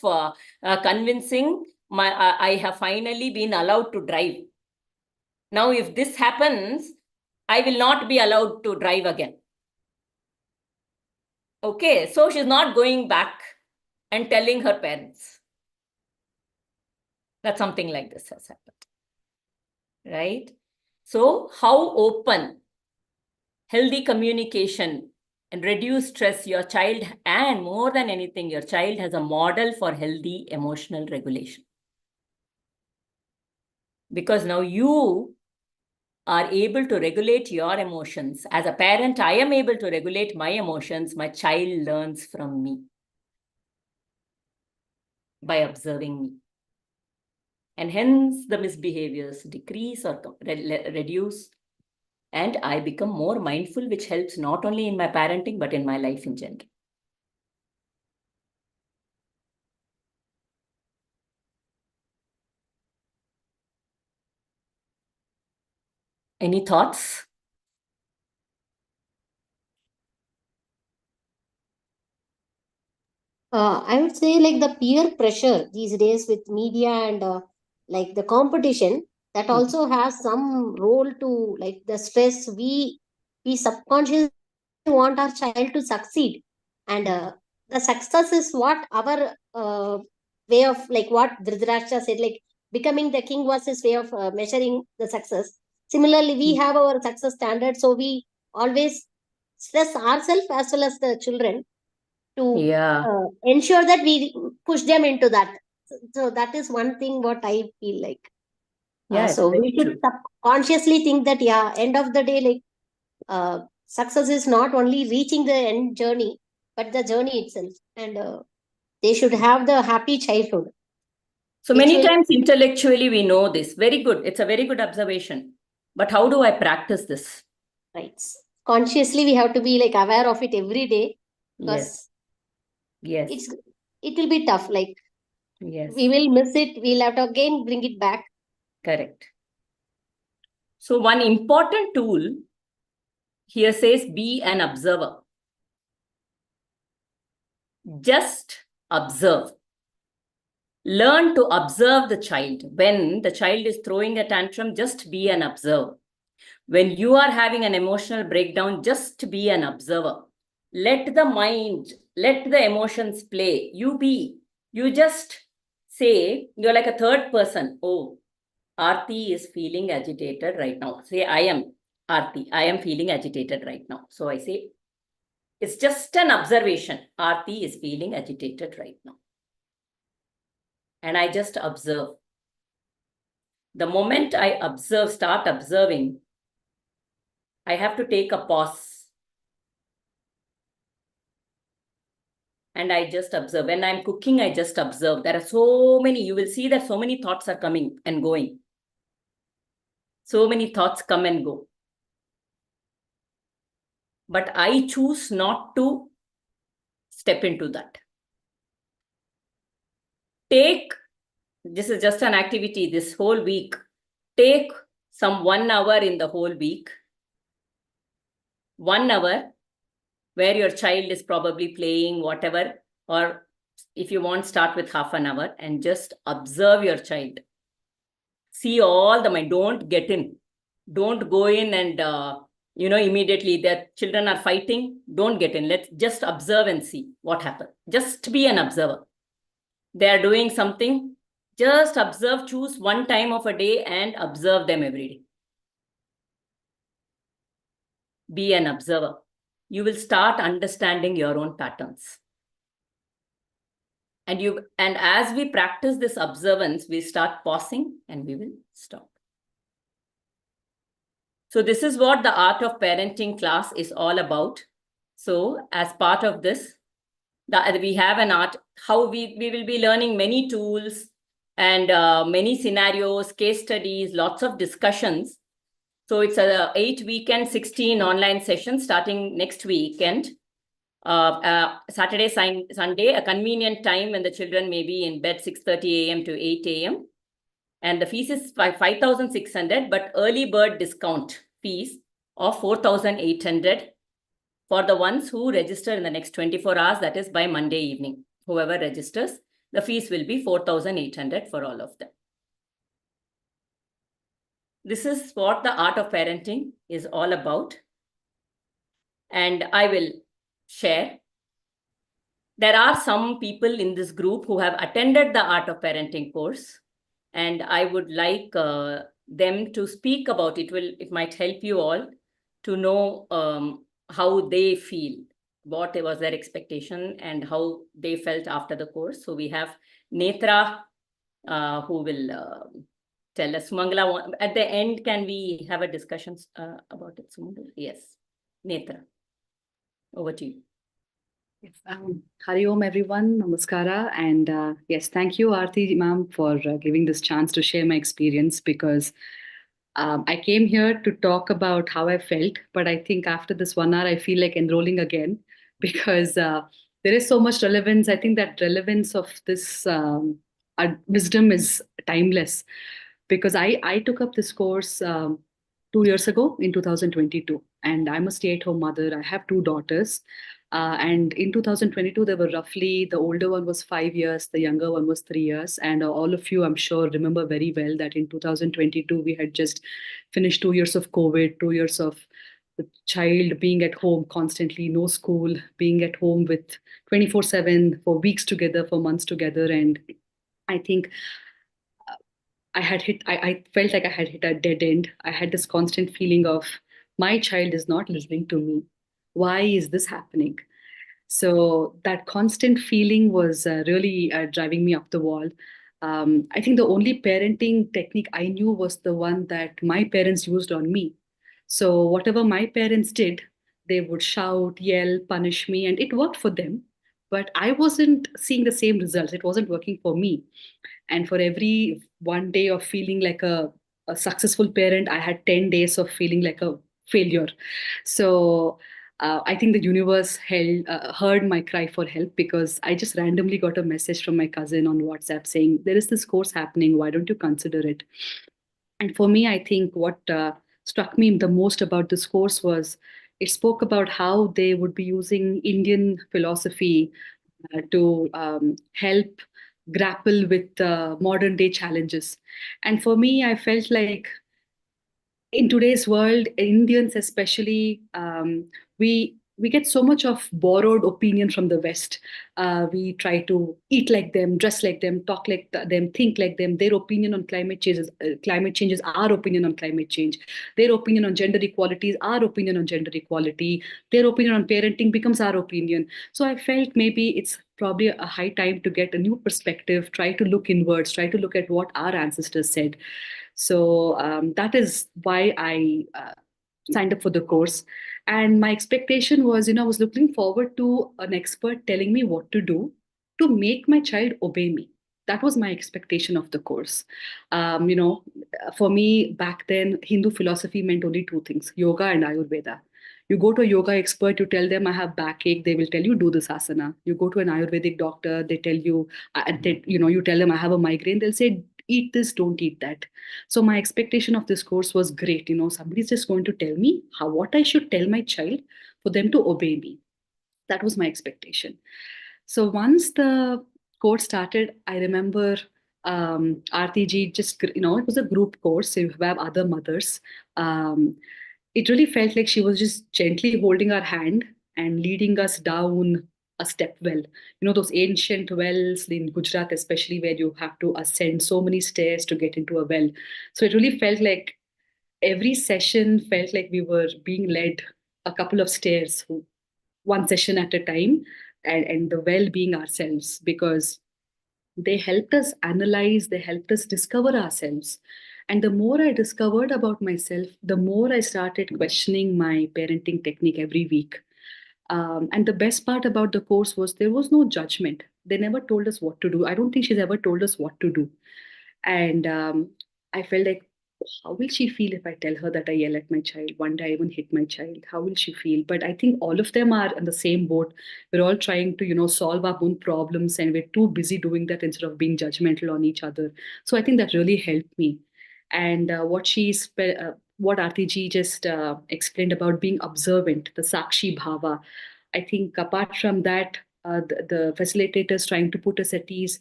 convincing, I have finally been allowed to drive. Now, if this happens, I will not be allowed to drive again. Okay, so she's not going back and telling her parents that something like this has happened. Right? So, how open, healthy communication, and reduce stress your child, and more than anything, your child has a model for healthy emotional regulation. Because now you are able to regulate your emotions. As a parent, I am able to regulate my emotions. My child learns from me by observing me. And hence the misbehaviors decrease or reduce. And I become more mindful, which helps not only in my parenting, but in my life in general. Any thoughts? I would say like the peer pressure these days with media and like the competition, that also has some role to like the stress. We subconsciously want our child to succeed, and the success is what our way of, like what Dhritarashtra said, like becoming the king was his way of measuring the success. Similarly, we have our success standard, so we always stress ourselves as well as the children to Yeah. ensure that we push them into that. So that is one thing what I feel like. Yeah, it's So very we should true. subconsciously think that, yeah, end of the day, like success is not only reaching the end journey, but the journey itself. And they should have the happy childhood. So which many will, times intellectually we know this. Very good. It's a very good observation. But how do I practice this? right. Consciously, we have to be like aware of it every day, Yes. because Yes. it will be tough. Like Yes. we will miss it. We'll have to again bring it back. Correct. So one important tool here says be an observer. Just observe. Learn to observe the child. When the child is throwing a tantrum, just be an observer. When you are having an emotional breakdown, just be an observer. Let the mind, let the emotions play. You just say, you're like a third person. Oh, Aarti is feeling agitated right now. Say, I am Aarti. I am feeling agitated right now. So I say, it's just an observation. Aarti is feeling agitated right now. And I just observe. The moment I observe, start observing, I have to take a pause. And I just observe. When I'm cooking, I just observe. There are so many, you will see that so many thoughts are coming and going. So many thoughts come and go. But I choose not to step into that. This is just an activity this whole week. Take some 1 hour in the whole week. 1 hour where your child is probably playing whatever, or if you want, start with half an hour and just observe your child. See all the mind. Don't get in. Don't go in and, immediately that children are fighting. Don't get in. Let's just observe and see what happens. Just be an observer. They are doing something. Just observe, choose one time of a day and observe them every day. Be an observer. You will start understanding your own patterns. And as we practice this observance, we start pausing and we will stop. So this is what the Art of Parenting class is all about. So as part of this, we have an art, how we will be learning many tools and many scenarios, case studies, lots of discussions. So it's a 8 weekend, 16 online sessions starting next weekend. Saturday, Sunday, a convenient time when the children may be in bed 6:30 a.m. to 8 a.m. And the fees is 5,600, but early bird discount fees of 4,800 for the ones who register in the next 24 hours, that is by Monday evening. Whoever registers, the fees will be 4,800 for all of them. This is what the Art of Parenting is all about. And I will share. There are some people in this group who have attended the Art of Parenting course, and I would like them to speak about it. It might help you all to know how they feel, what was their expectation, and how they felt after the course. So we have Netra, who will tell us. Sumangala, at the end, can we have a discussion about it, Sumangala? Yes. Netra, over to you. Yes, Hari Om everyone, Namaskara, and yes, thank you Aarti ma'am for giving this chance to share my experience, because I came here to talk about how I felt, but I think after this 1 hour I feel like enrolling again because there is so much relevance. I think that relevance of this wisdom is timeless, because I took up this course 2 years ago in 2022. And I'm a stay-at-home mother. I have two daughters. And in 2022, they were roughly, the older one was 5 years, the younger one was 3 years. And all of you, I'm sure, remember very well that in 2022, we had just finished 2 years of COVID, 2 years of the child being at home constantly, no school, being at home with 24/7 for weeks together, for months together. And I think I felt like I had hit a dead end. I had this constant feeling of my child is not listening to me. Why is this happening? So that constant feeling was really driving me up the wall. I think the only parenting technique I knew was the one that my parents used on me. So whatever my parents did, they would shout, yell, punish me, and it worked for them. But I wasn't seeing the same results. It wasn't working for me. And for every one day of feeling like a successful parent, I had 10 days of feeling like a failure. So I think the universe heard my cry for help, because I just randomly got a message from my cousin on WhatsApp saying, there is this course happening. Why don't you consider it? And for me, I think what struck me the most about this course was it spoke about how they would be using Indian philosophy to help grapple with modern day challenges. And for me, I felt like in today's world, Indians especially, we get so much of borrowed opinion from the West. We try to eat like them, dress like them, talk like them, think like them. Their opinion on climate change is our opinion on climate change. Their opinion on gender equality is our opinion on gender equality. Their opinion on parenting becomes our opinion. So I felt maybe it's probably a high time to get a new perspective, try to look inwards, try to look at what our ancestors said. So that is why I signed up for the course. And my expectation was, I was looking forward to an expert telling me what to do to make my child obey me. That was my expectation of the course. For me back then, Hindu philosophy meant only two things: yoga and Ayurveda. You go to a yoga expert, you tell them I have backache, they will tell you do this asana. You go to an Ayurvedic doctor, they tell you, you tell them I have a migraine, they'll say eat this, don't eat that. So my expectation of this course was great. Somebody's just going to tell me what I should tell my child for them to obey me. That was my expectation. So once the course started, I remember RTG just, it was a group course. So you have other mothers. It really felt like she was just gently holding our hand and leading us down a step well. Those ancient wells in Gujarat, especially, where you have to ascend so many stairs to get into a well. So it really felt like every session felt like we were being led a couple of stairs, one session at a time, and the well being ourselves, because they helped us analyze, they helped us discover ourselves. And the more I discovered about myself, the more I started questioning my parenting technique every week. And the best part about the course was there was no judgment. They never told us what to do. I don't think she's ever told us what to do. And I felt like, how will she feel if I tell her that I yell at my child? One day I even hit my child. How will she feel? But I think all of them are in the same boat. We're all trying to, solve our own problems, and we're too busy doing that instead of being judgmental on each other. So I think that really helped me. And what RTG just explained about being observant, the Sakshi Bhava. I think apart from that, the facilitators trying to put us at ease,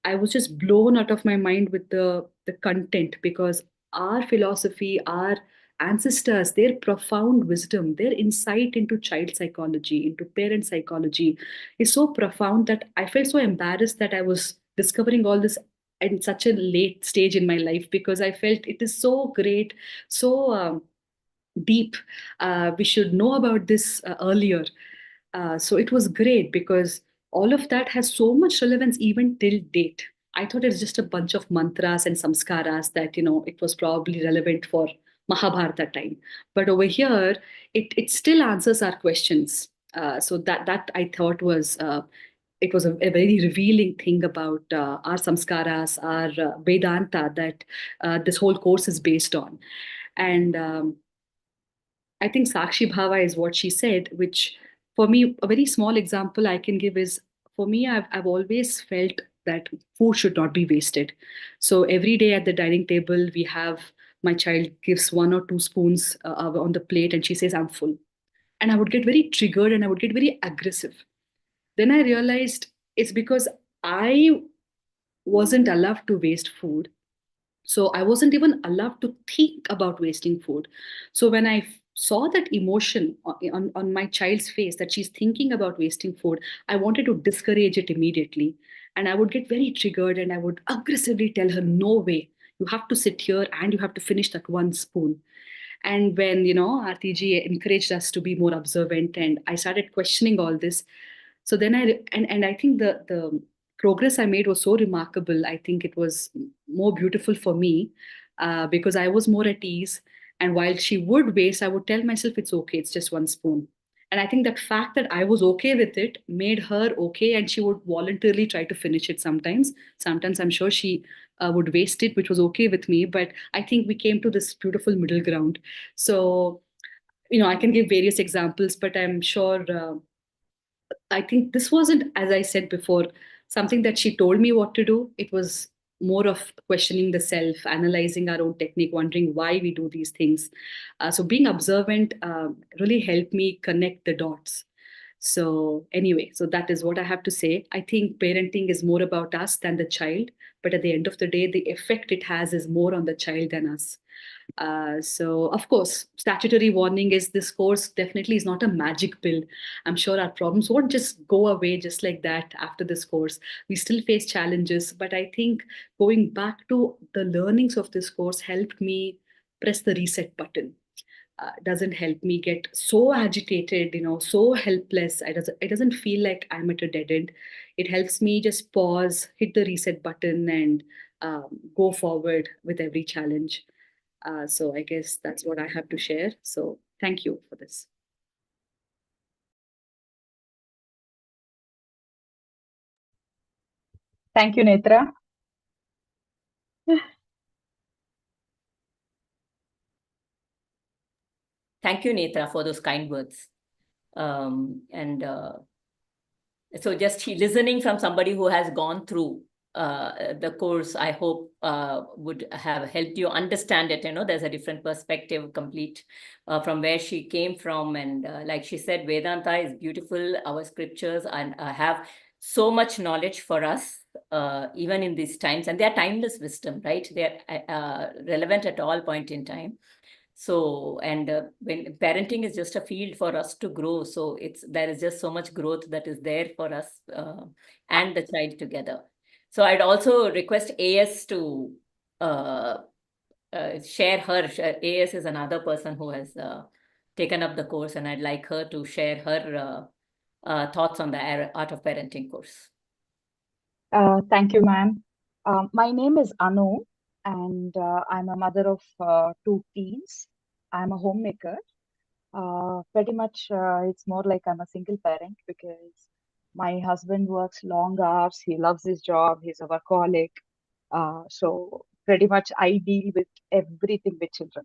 I was just blown out of my mind with the content, because our philosophy, our ancestors, their profound wisdom, their insight into child psychology, into parent psychology is so profound that I felt so embarrassed that I was discovering all this in such a late stage in my life, because I felt it is so great, so deep. We should know about this earlier. So it was great, because all of that has so much relevance even till date. I thought it's just a bunch of mantras and samskaras that, it was probably relevant for Mahabharata time. But over here, it still answers our questions. So that I thought was it was a very revealing thing about our samskaras, our Vedanta, that this whole course is based on. And I think Sakshi Bhava is what she said, which for me, a very small example I can give is, for me, I've always felt that food should not be wasted. So every day at the dining table, we have my child gives 1 or 2 spoons on the plate and she says, I'm full. And I would get very triggered and I would get very aggressive. Then I realized it's because I wasn't allowed to waste food. So I wasn't even allowed to think about wasting food. So when I saw that emotion on my child's face that she's thinking about wasting food, I wanted to discourage it immediately. And I would get very triggered and I would aggressively tell her, no way, you have to sit here and you have to finish that 1 spoon. And when, RTG encouraged us to be more observant and I started questioning all this. So then and I think the progress I made was so remarkable. I think it was more beautiful for me because I was more at ease. And while she would waste, I would tell myself, it's okay, it's just 1 spoon. And I think that fact that I was okay with it made her okay. And she would voluntarily try to finish it sometimes. Sometimes I'm sure she would waste it, which was okay with me. But I think we came to this beautiful middle ground. So, I can give various examples, but I'm sure. I think this wasn't, as I said before, something that she told me what to do. It was more of questioning the self, analyzing our own technique, wondering why we do these things. So being observant really helped me connect the dots. So anyway, so that is what I have to say. I think parenting is more about us than the child, but at the end of the day, the effect it has is more on the child than us. So, of course, statutory warning is this course definitely is not a magic pill. I'm sure our problems won't just go away just like that after this course. We still face challenges, but I think going back to the learnings of this course helped me press the reset button. Doesn't help me get so agitated, so helpless. It doesn't feel like I'm at a dead end. It helps me just pause, hit the reset button, and go forward with every challenge. So I guess that's what I have to share. So thank you for this. Thank you, Netra. Thank you, Netra, for those kind words. And so just listening from somebody who has gone through the course, I hope would have helped you understand it. There's a different perspective complete from where she came from. And like she said, Vedanta is beautiful. Our scriptures and have so much knowledge for us, even in these times. And they are timeless wisdom, right? They are relevant at all point in time. So, and when parenting is just a field for us to grow, so there is just so much growth that is there for us and the child together. So I'd also request AS to share her. AS is another person who has taken up the course, and I'd like her to share her thoughts on the Art of Parenting course. Thank you, ma'am. My name is Anu, and I'm a mother of 2 teens. I'm a homemaker. Pretty much, it's more like I'm a single parent because my husband works long hours. He loves his job. He's a workaholic. So pretty much I deal with everything with children.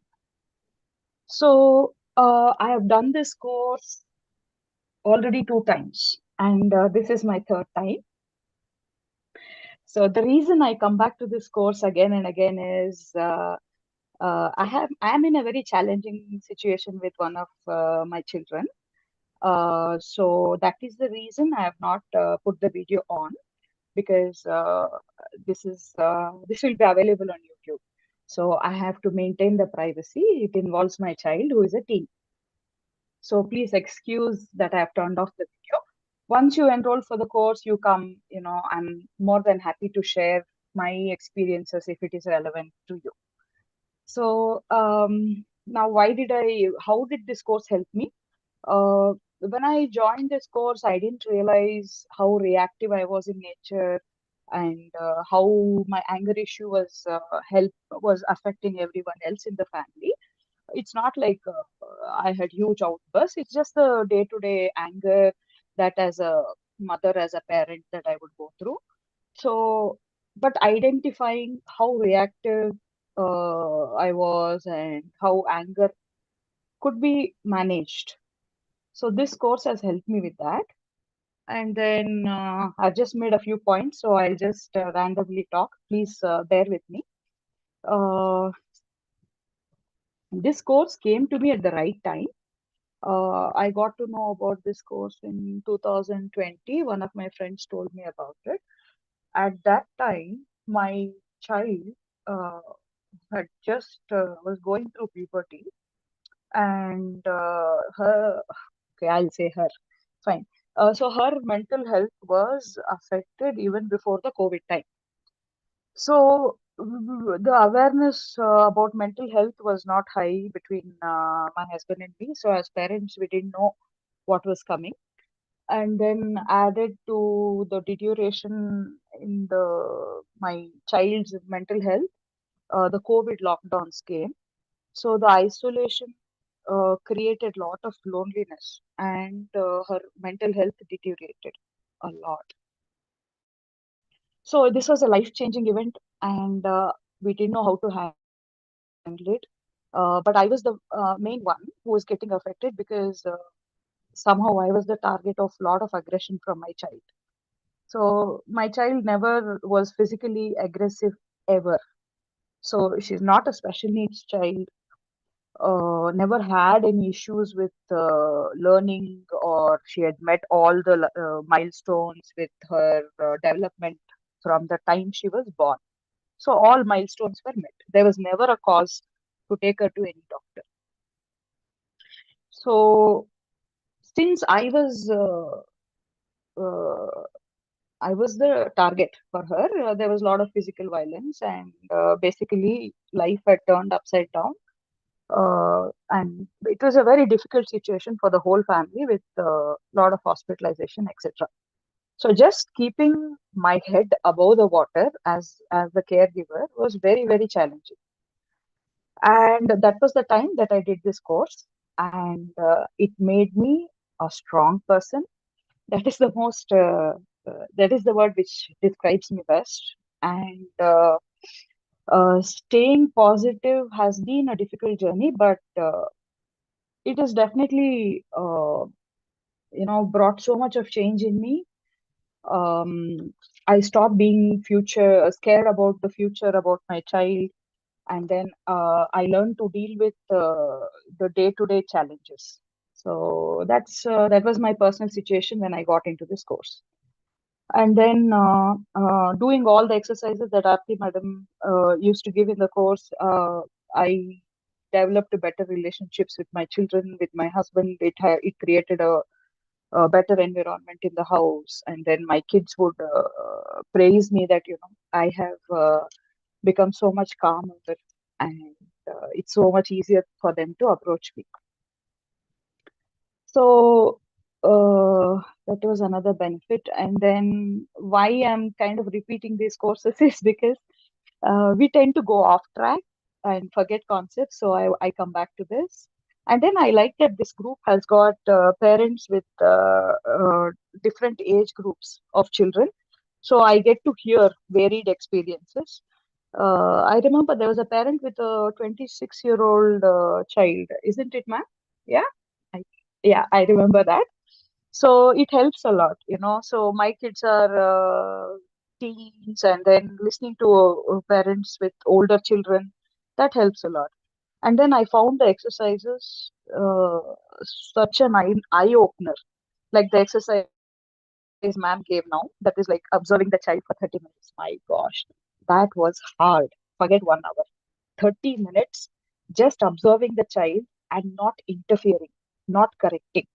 So I have done this course already 2 times, and this is my 3rd time. So the reason I come back to this course again and again is I am in a very challenging situation with one of my children. So that is the reason I have not put the video on, because this will be available on YouTube. So I have to maintain the privacy. It involves my child who is a teen. So please excuse that I have turned off the video. Once you enroll for the course, you come, I'm more than happy to share my experiences if it is relevant to you. So now how did this course help me? When I joined this course, I didn't realize how reactive I was in nature, and how my anger issue was affecting everyone else in the family. It's not like I had huge outbursts. It's just the day-to-day anger that as a mother, as a parent, that I would go through. So, but identifying how reactive I was and how anger could be managed. So this course has helped me with that. And then I've just made a few points, so I'll just randomly talk. Please bear with me. This course came to me at the right time. I got to know about this course in 2020. One of my friends told me about it. At that time, my child had just was going through puberty, and okay, I'll say her, fine. So her mental health was affected even before the COVID time. So the awareness about mental health was not high between my husband and me. So as parents, we didn't know what was coming. And then added to the deterioration in the my child's mental health, the COVID lockdowns came. So the isolation created a lot of loneliness, and her mental health deteriorated a lot. So this was a life-changing event, and we didn't know how to handle it. But I was the main one who was getting affected because somehow I was the target of a lot of aggression from my child. So my child never was physically aggressive ever. So she's not a special needs child. Never had any issues with learning, or she had met all the milestones with her development from the time she was born. So all milestones were met. There was never a cause to take her to any doctor. So since I was the target for her, there was a lot of physical violence, and basically life had turned upside down. And it was a very difficult situation for the whole family, with a lot of hospitalization, etc. So just keeping my head above the water as the caregiver was very, very challenging. And that was the time that I did this course, and it made me a strong person. That is the most that is the word which describes me best. And staying positive has been a difficult journey, but it has definitely brought so much of change in me. I stopped being future scared about the future, about my child, and then I learned to deal with the day-to-day challenges. So that was my personal situation when I got into this course. And then doing all the exercises that Aarti madam used to give in the course, I developed better relationships with my children, with my husband. It created a better environment in the house, and then my kids would praise me that I have become so much calmer, and it's so much easier for them to approach me. So that was another benefit. And then why I'm kind of repeating these courses is because we tend to go off track and forget concepts. So I come back to this. And then I like that this group has got parents with different age groups of children. So I get to hear varied experiences. I remember there was a parent with a 26-year-old child, isn't it, ma'am? Yeah, yeah, I remember that. So it helps a lot. So my kids are teens, and then listening to parents with older children, that helps a lot. And then I found the exercises such an eye opener, like the exercise ma'am gave now, that is like observing the child for 30 minutes. My gosh, that was hard. Forget 1 hour. 30 minutes just observing the child and not interfering, not correcting.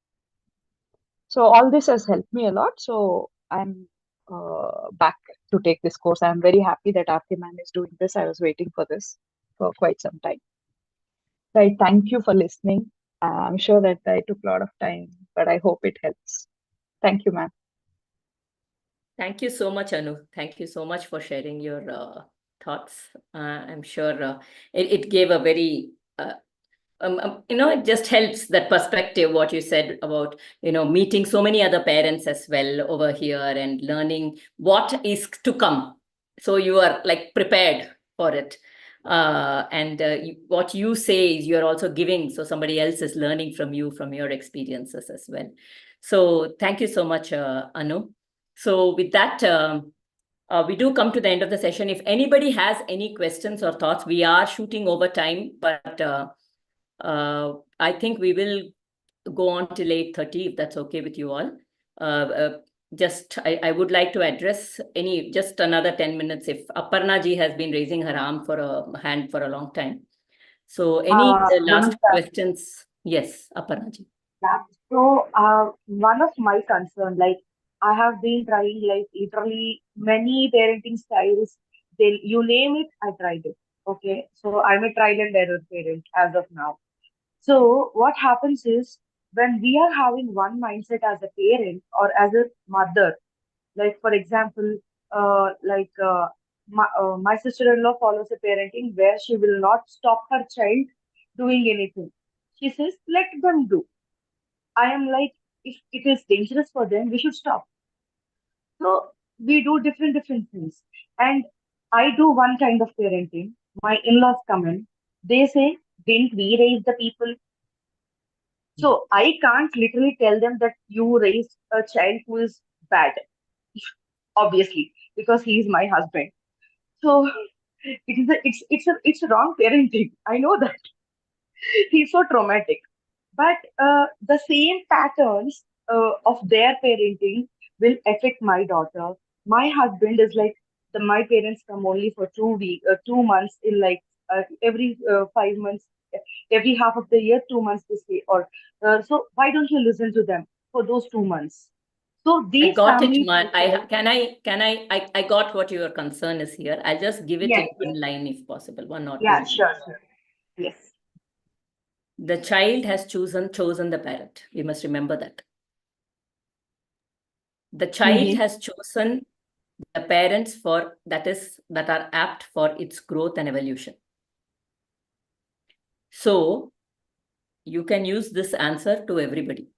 So all this has helped me a lot. So I'm back to take this course. I'm very happy that Aarti ma'am is doing this. I was waiting for this for quite some time. Right. Thank you for listening. I'm sure that I took a lot of time, but I hope it helps. Thank you, ma'am. Thank you so much, Anu. Thank you so much for sharing your thoughts. I'm sure it gave a very it just helps that perspective, what you said about, meeting so many other parents as well over here and learning what is to come. So you are like prepared for it. And what you say is you're also giving, so somebody else is learning from you, from your experiences as well. So thank you so much, Anu. So with that, we do come to the end of the session. If anybody has any questions or thoughts, we are shooting over time, but I think we will go on till 8:30 if that's okay with you all. I would like to address just another 10 minutes if Aparna ji has been raising her hand for a long time. So any last questions? Yes, Aparna ji. Yeah. So, one of my concern, like I have been trying like literally many parenting styles. You name it, I tried it. Okay. So I'm a trial and error parent as of now. So what happens is when we are having one mindset as a parent or as a mother, like for example, my sister-in-law follows a parenting where she will not stop her child doing anything. She says, let them do. I am like, if it is dangerous for them, we should stop. So we do different things. And I do one kind of parenting. My in-laws come in. They say, didn't we raise the people? So I can't literally tell them that you raised a child who is bad, obviously, because he is my husband. So it's a wrong parenting. I know that. He's so traumatic. But the same patterns of their parenting will affect my daughter. My husband is like my parents come only for 2 weeks, 2 months in like every 5 months, every half of the year, 2 months they stay. Or so why don't you listen to them for those 2 months? So I these got it, families. I got what your concern is here. I'll just give it Yes, in one line if possible, one or two yeah, lines. sure. Yes. The child has chosen the parent. We must remember that. The child has chosen the parents that are apt for its growth and evolution. So you can use this answer to everybody.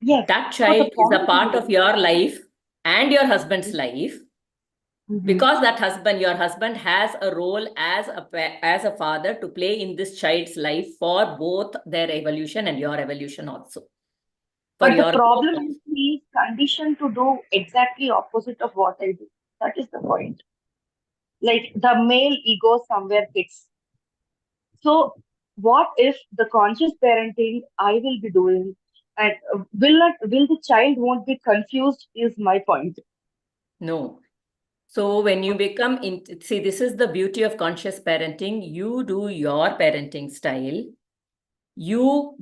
Yes. That child is a part of your life and your husband's life. Because your husband has a role as a father to play in this child's life for both their evolution and your evolution also. But the problem is he is conditioned to do exactly opposite of what I do. That is the point. Like the male ego somewhere fits. So what if the conscious parenting I will be doing and will the child won't be confused is my point. No. So when you become see, this is the beauty of conscious parenting. You do your parenting style. You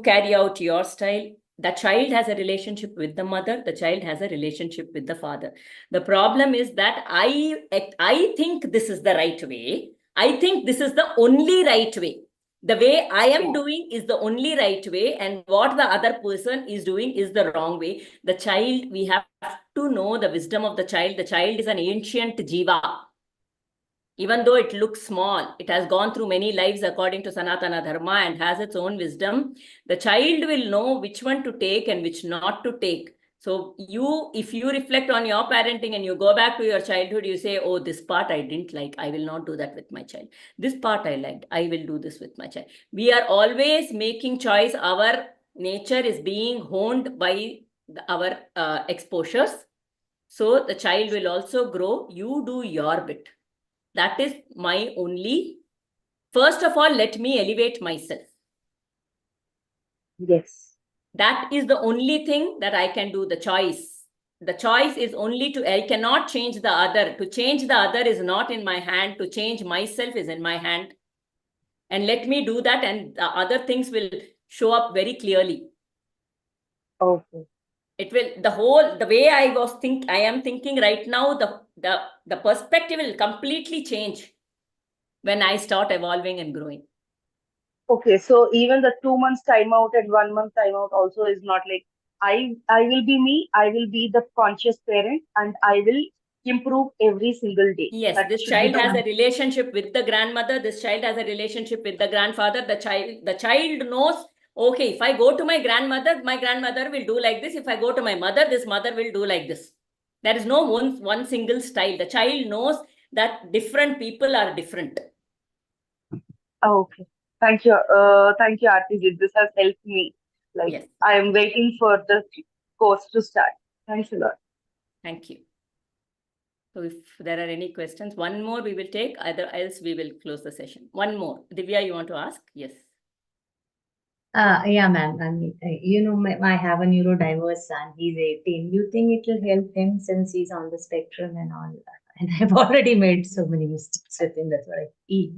carry out your style. The child has a relationship with the mother. The child has a relationship with the father. The problem is that I think this is the right way. I think this is the only right way. The way I am doing is the only right way, and what the other person is doing is the wrong way. The child, we have to know the wisdom of the child. The child is an ancient jiva. Even though it looks small, it has gone through many lives according to Sanatana Dharma and has its own wisdom. The child will know which one to take and which not to take. So if you reflect on your parenting and you go back to your childhood, you say, oh, this part I didn't like. I will not do that with my child. This part I liked. I will do this with my child. We are always making choice. Our nature is being honed by our exposures. So the child will also grow. You do your bit. That is my only. First of all, let me elevate myself. Yes. That is the only thing that I can do, the choice. The choice is only I cannot change the other. To change the other is not in my hand. To change myself is in my hand. And let me do that, and the other things will show up very clearly. Okay. It will, the way I am thinking right now, the perspective will completely change when I start evolving and growing. Okay, so even the 2 months timeout and 1 month timeout also is not like I will be me, I will be the conscious parent and I will improve every single day. Yes, That this should be child has a relationship with the grandmother. This child has a relationship with the grandfather. The child knows, okay, if I go to my grandmother will do like this. If I go to my mother, this mother will do like this. There is no one single style. The child knows that different people are different. Okay. Thank you. Thank you, Aarti. This has helped me. Like yes. I am waiting for the course to start. Thanks a lot. Thank you. So if there are any questions, one more we will take, either else we will close the session. One more. Divya, you want to ask? Yes. Yeah, ma'am. I mean, I have a neurodiverse son. He's 18. You think it will help him since he's on the spectrum and all? And I've already made so many mistakes with him. That's what I feel.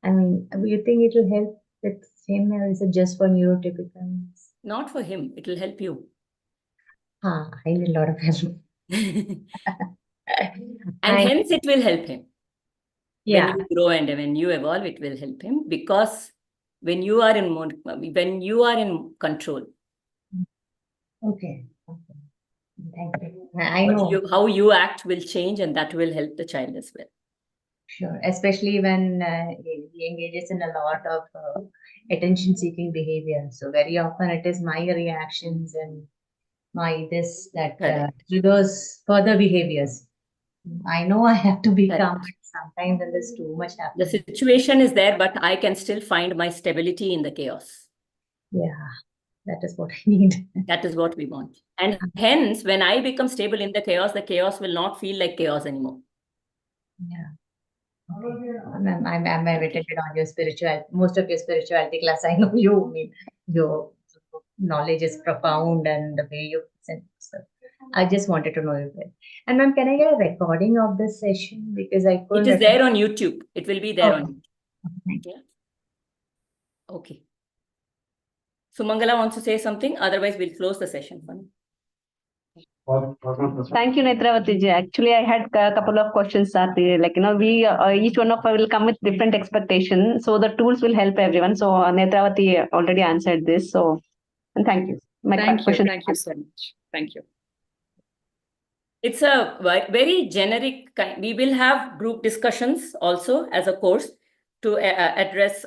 I mean, do you think it will help with him, or is it just for neurotypicals? Not for him. It will help you. I need a lot of help. And hence it will help him. Yeah. When you grow and when you evolve, it will help him, because when you are in control. Okay. Thank you. I know how you act will change, and that will help the child as well. Sure, especially when he engages in a lot of attention-seeking behavior. So very often it is my reactions and my this that triggers further behaviors. I know I have to be calm, but sometimes when there's too much happening. The situation is there, but I can still find my stability in the chaos. Yeah, that is what I need. That is what we want. And hence, when I become stable in the chaos will not feel like chaos anymore. Yeah. I'm meditated on your spirituality. Most of your spirituality class, I know you. I mean, your knowledge is profound, and the way you present. So I just wanted to know you better. And ma'am, can I get a recording of this session, because I couldn't? It is there on YouTube. It will be there on YouTube. Yeah. Okay. Sumangala wants to say something. Otherwise, we'll close the session. Thank you, Netravati ji. Actually, I had a couple of questions. We each one of us will come with different expectations. So the tools will help everyone. So Netravati already answered this. So, and thank you. Thank you so much. Thank you. It's a very generic kind. We will have group discussions also as a course to address,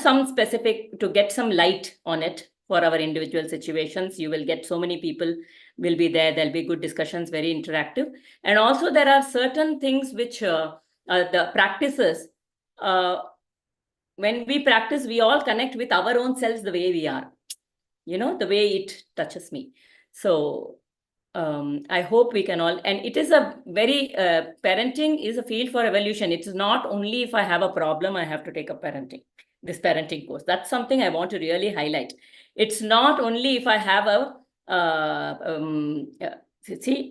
some specific, to get some light on it for our individual situations. You will get so many people will be there. There'll be good discussions, very interactive. And also there are certain things which the practices, when we practice, we all connect with our own selves the way we are, the way it touches me. So I hope we can all, and it is a very, parenting is a field for evolution. It is not only if I have a problem, I have to take this parenting course. That's something I want to really highlight. It's not only if I have a,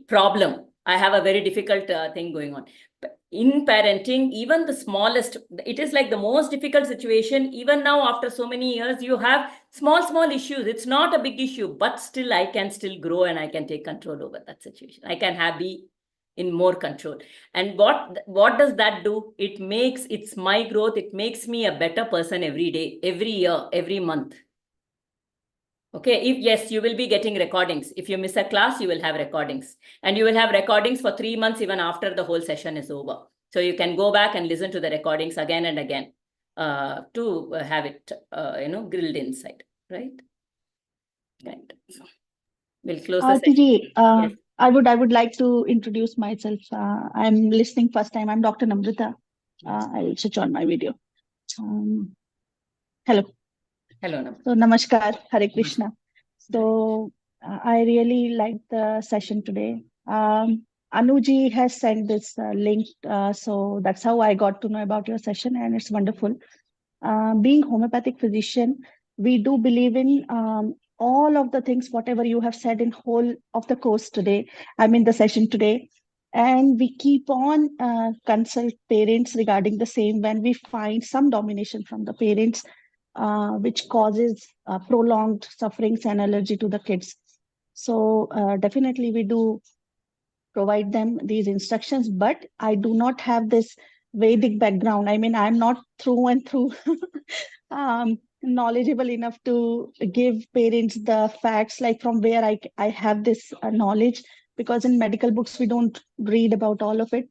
problem, I have a very difficult thing going on. In parenting, even the smallest, it is like the most difficult situation. Even now, after so many years, you have small issues. It's not a big issue, but still I can still grow and I can take control over that situation. I can be in more control. And what does that do? It's my growth. It makes me a better person every day, every year, every month. Okay, yes, you will be getting recordings. If you miss a class, you will have recordings. And you will have recordings for 3 months, even after the whole session is over. So you can go back and listen to the recordings again and again to have it, grilled inside, right? Right. So we'll close the session. Yes. I would like to introduce myself. I'm listening first time. I'm Dr. Namrita. I'll switch on my video. Hello. Hello, Namrita. So namaskar, Hare Krishna. So I really liked the session today. Anuji has sent this link, so that's how I got to know about your session, and it's wonderful. Being homeopathic physician, we do believe in all of the things, whatever you have said in whole of the course today, the session today. And we keep on consult parents regarding the same when we find some domination from the parents, which causes prolonged sufferings and allergy to the kids. So definitely we do provide them these instructions, but I do not have this Vedic background. I'm not through and through knowledgeable enough to give parents the facts, like from where I have this knowledge, because in medical books, we don't read about all of it.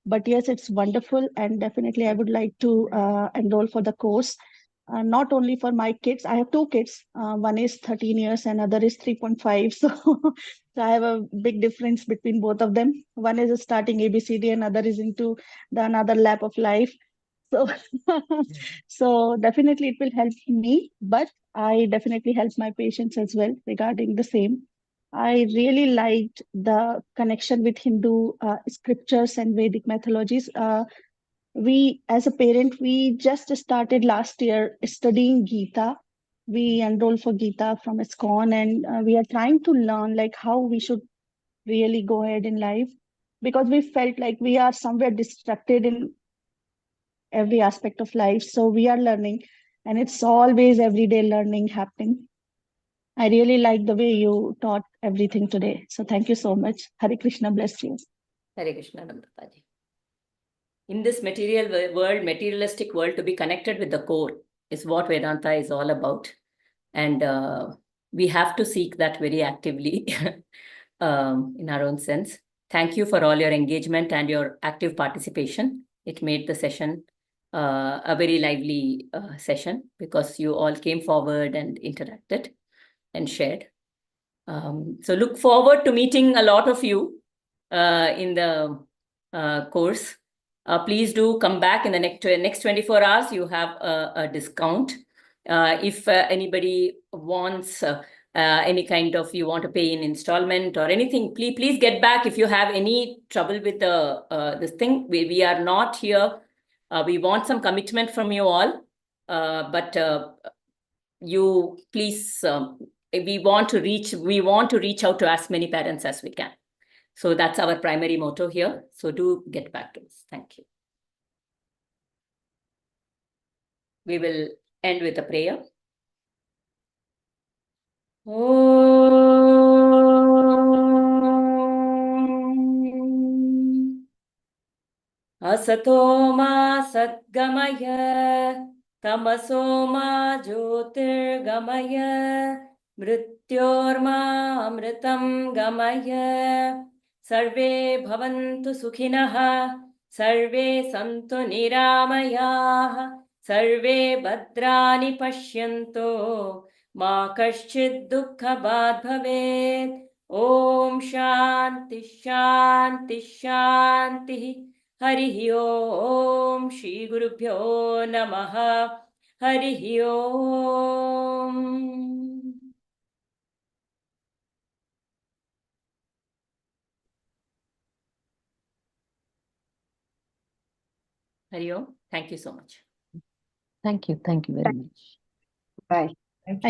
But yes, it's wonderful. And definitely I would like to enroll for the course. Not only for my kids, I have 2 kids. One is 13 years and other is 3.5. So I have a big difference between both of them. One is starting ABCD and other is into the another lap of life. So, so definitely it will help me, but I definitely help my patients as well regarding the same. I really liked the connection with Hindu scriptures and Vedic mythologies. We, as a parent, we just started last year studying Gita. We enrolled for Gita from ISKCON, and we are trying to learn like how we should really go ahead in life, because we felt like we are somewhere distracted in every aspect of life. So we are learning, and it's always everyday learning happening. I really like the way you taught everything today. So thank you so much. Hare Krishna, bless you. Hare Krishna, Namrataji. In this material world, materialistic world, to be connected with the core is what Vedanta is all about. And we have to seek that very actively in our own sense. Thank you for all your engagement and your active participation. It made the session a very lively session, because you all came forward and interacted and shared. So look forward to meeting a lot of you in the course. Please do come back in the next 24 hours. You have a discount. If anybody wants any kind of, you want to pay in installment or anything, please get back. If you have any trouble with this thing, we are not here. We want some commitment from you all, but you please, we want to reach out to as many parents as we can. So that's our primary motto here. So do get back to us. Thank you. We will end with a prayer. Asato ma sadgamaya, tamaso ma jyotirgamaya, mrityorma amritam gamaya, sarve bhavantu sukhinah, sarve santu niramayah, sarve bhadrani pashyanto, ma kaschid dukkhabad bhavet. Om Shanti Shanti Shanti. Harihi Om. Shri Gurubhyo Namaha. Harihi Om. Hari Om. Thank you so much. Thank you. Thank you very much. Bye. Thank you.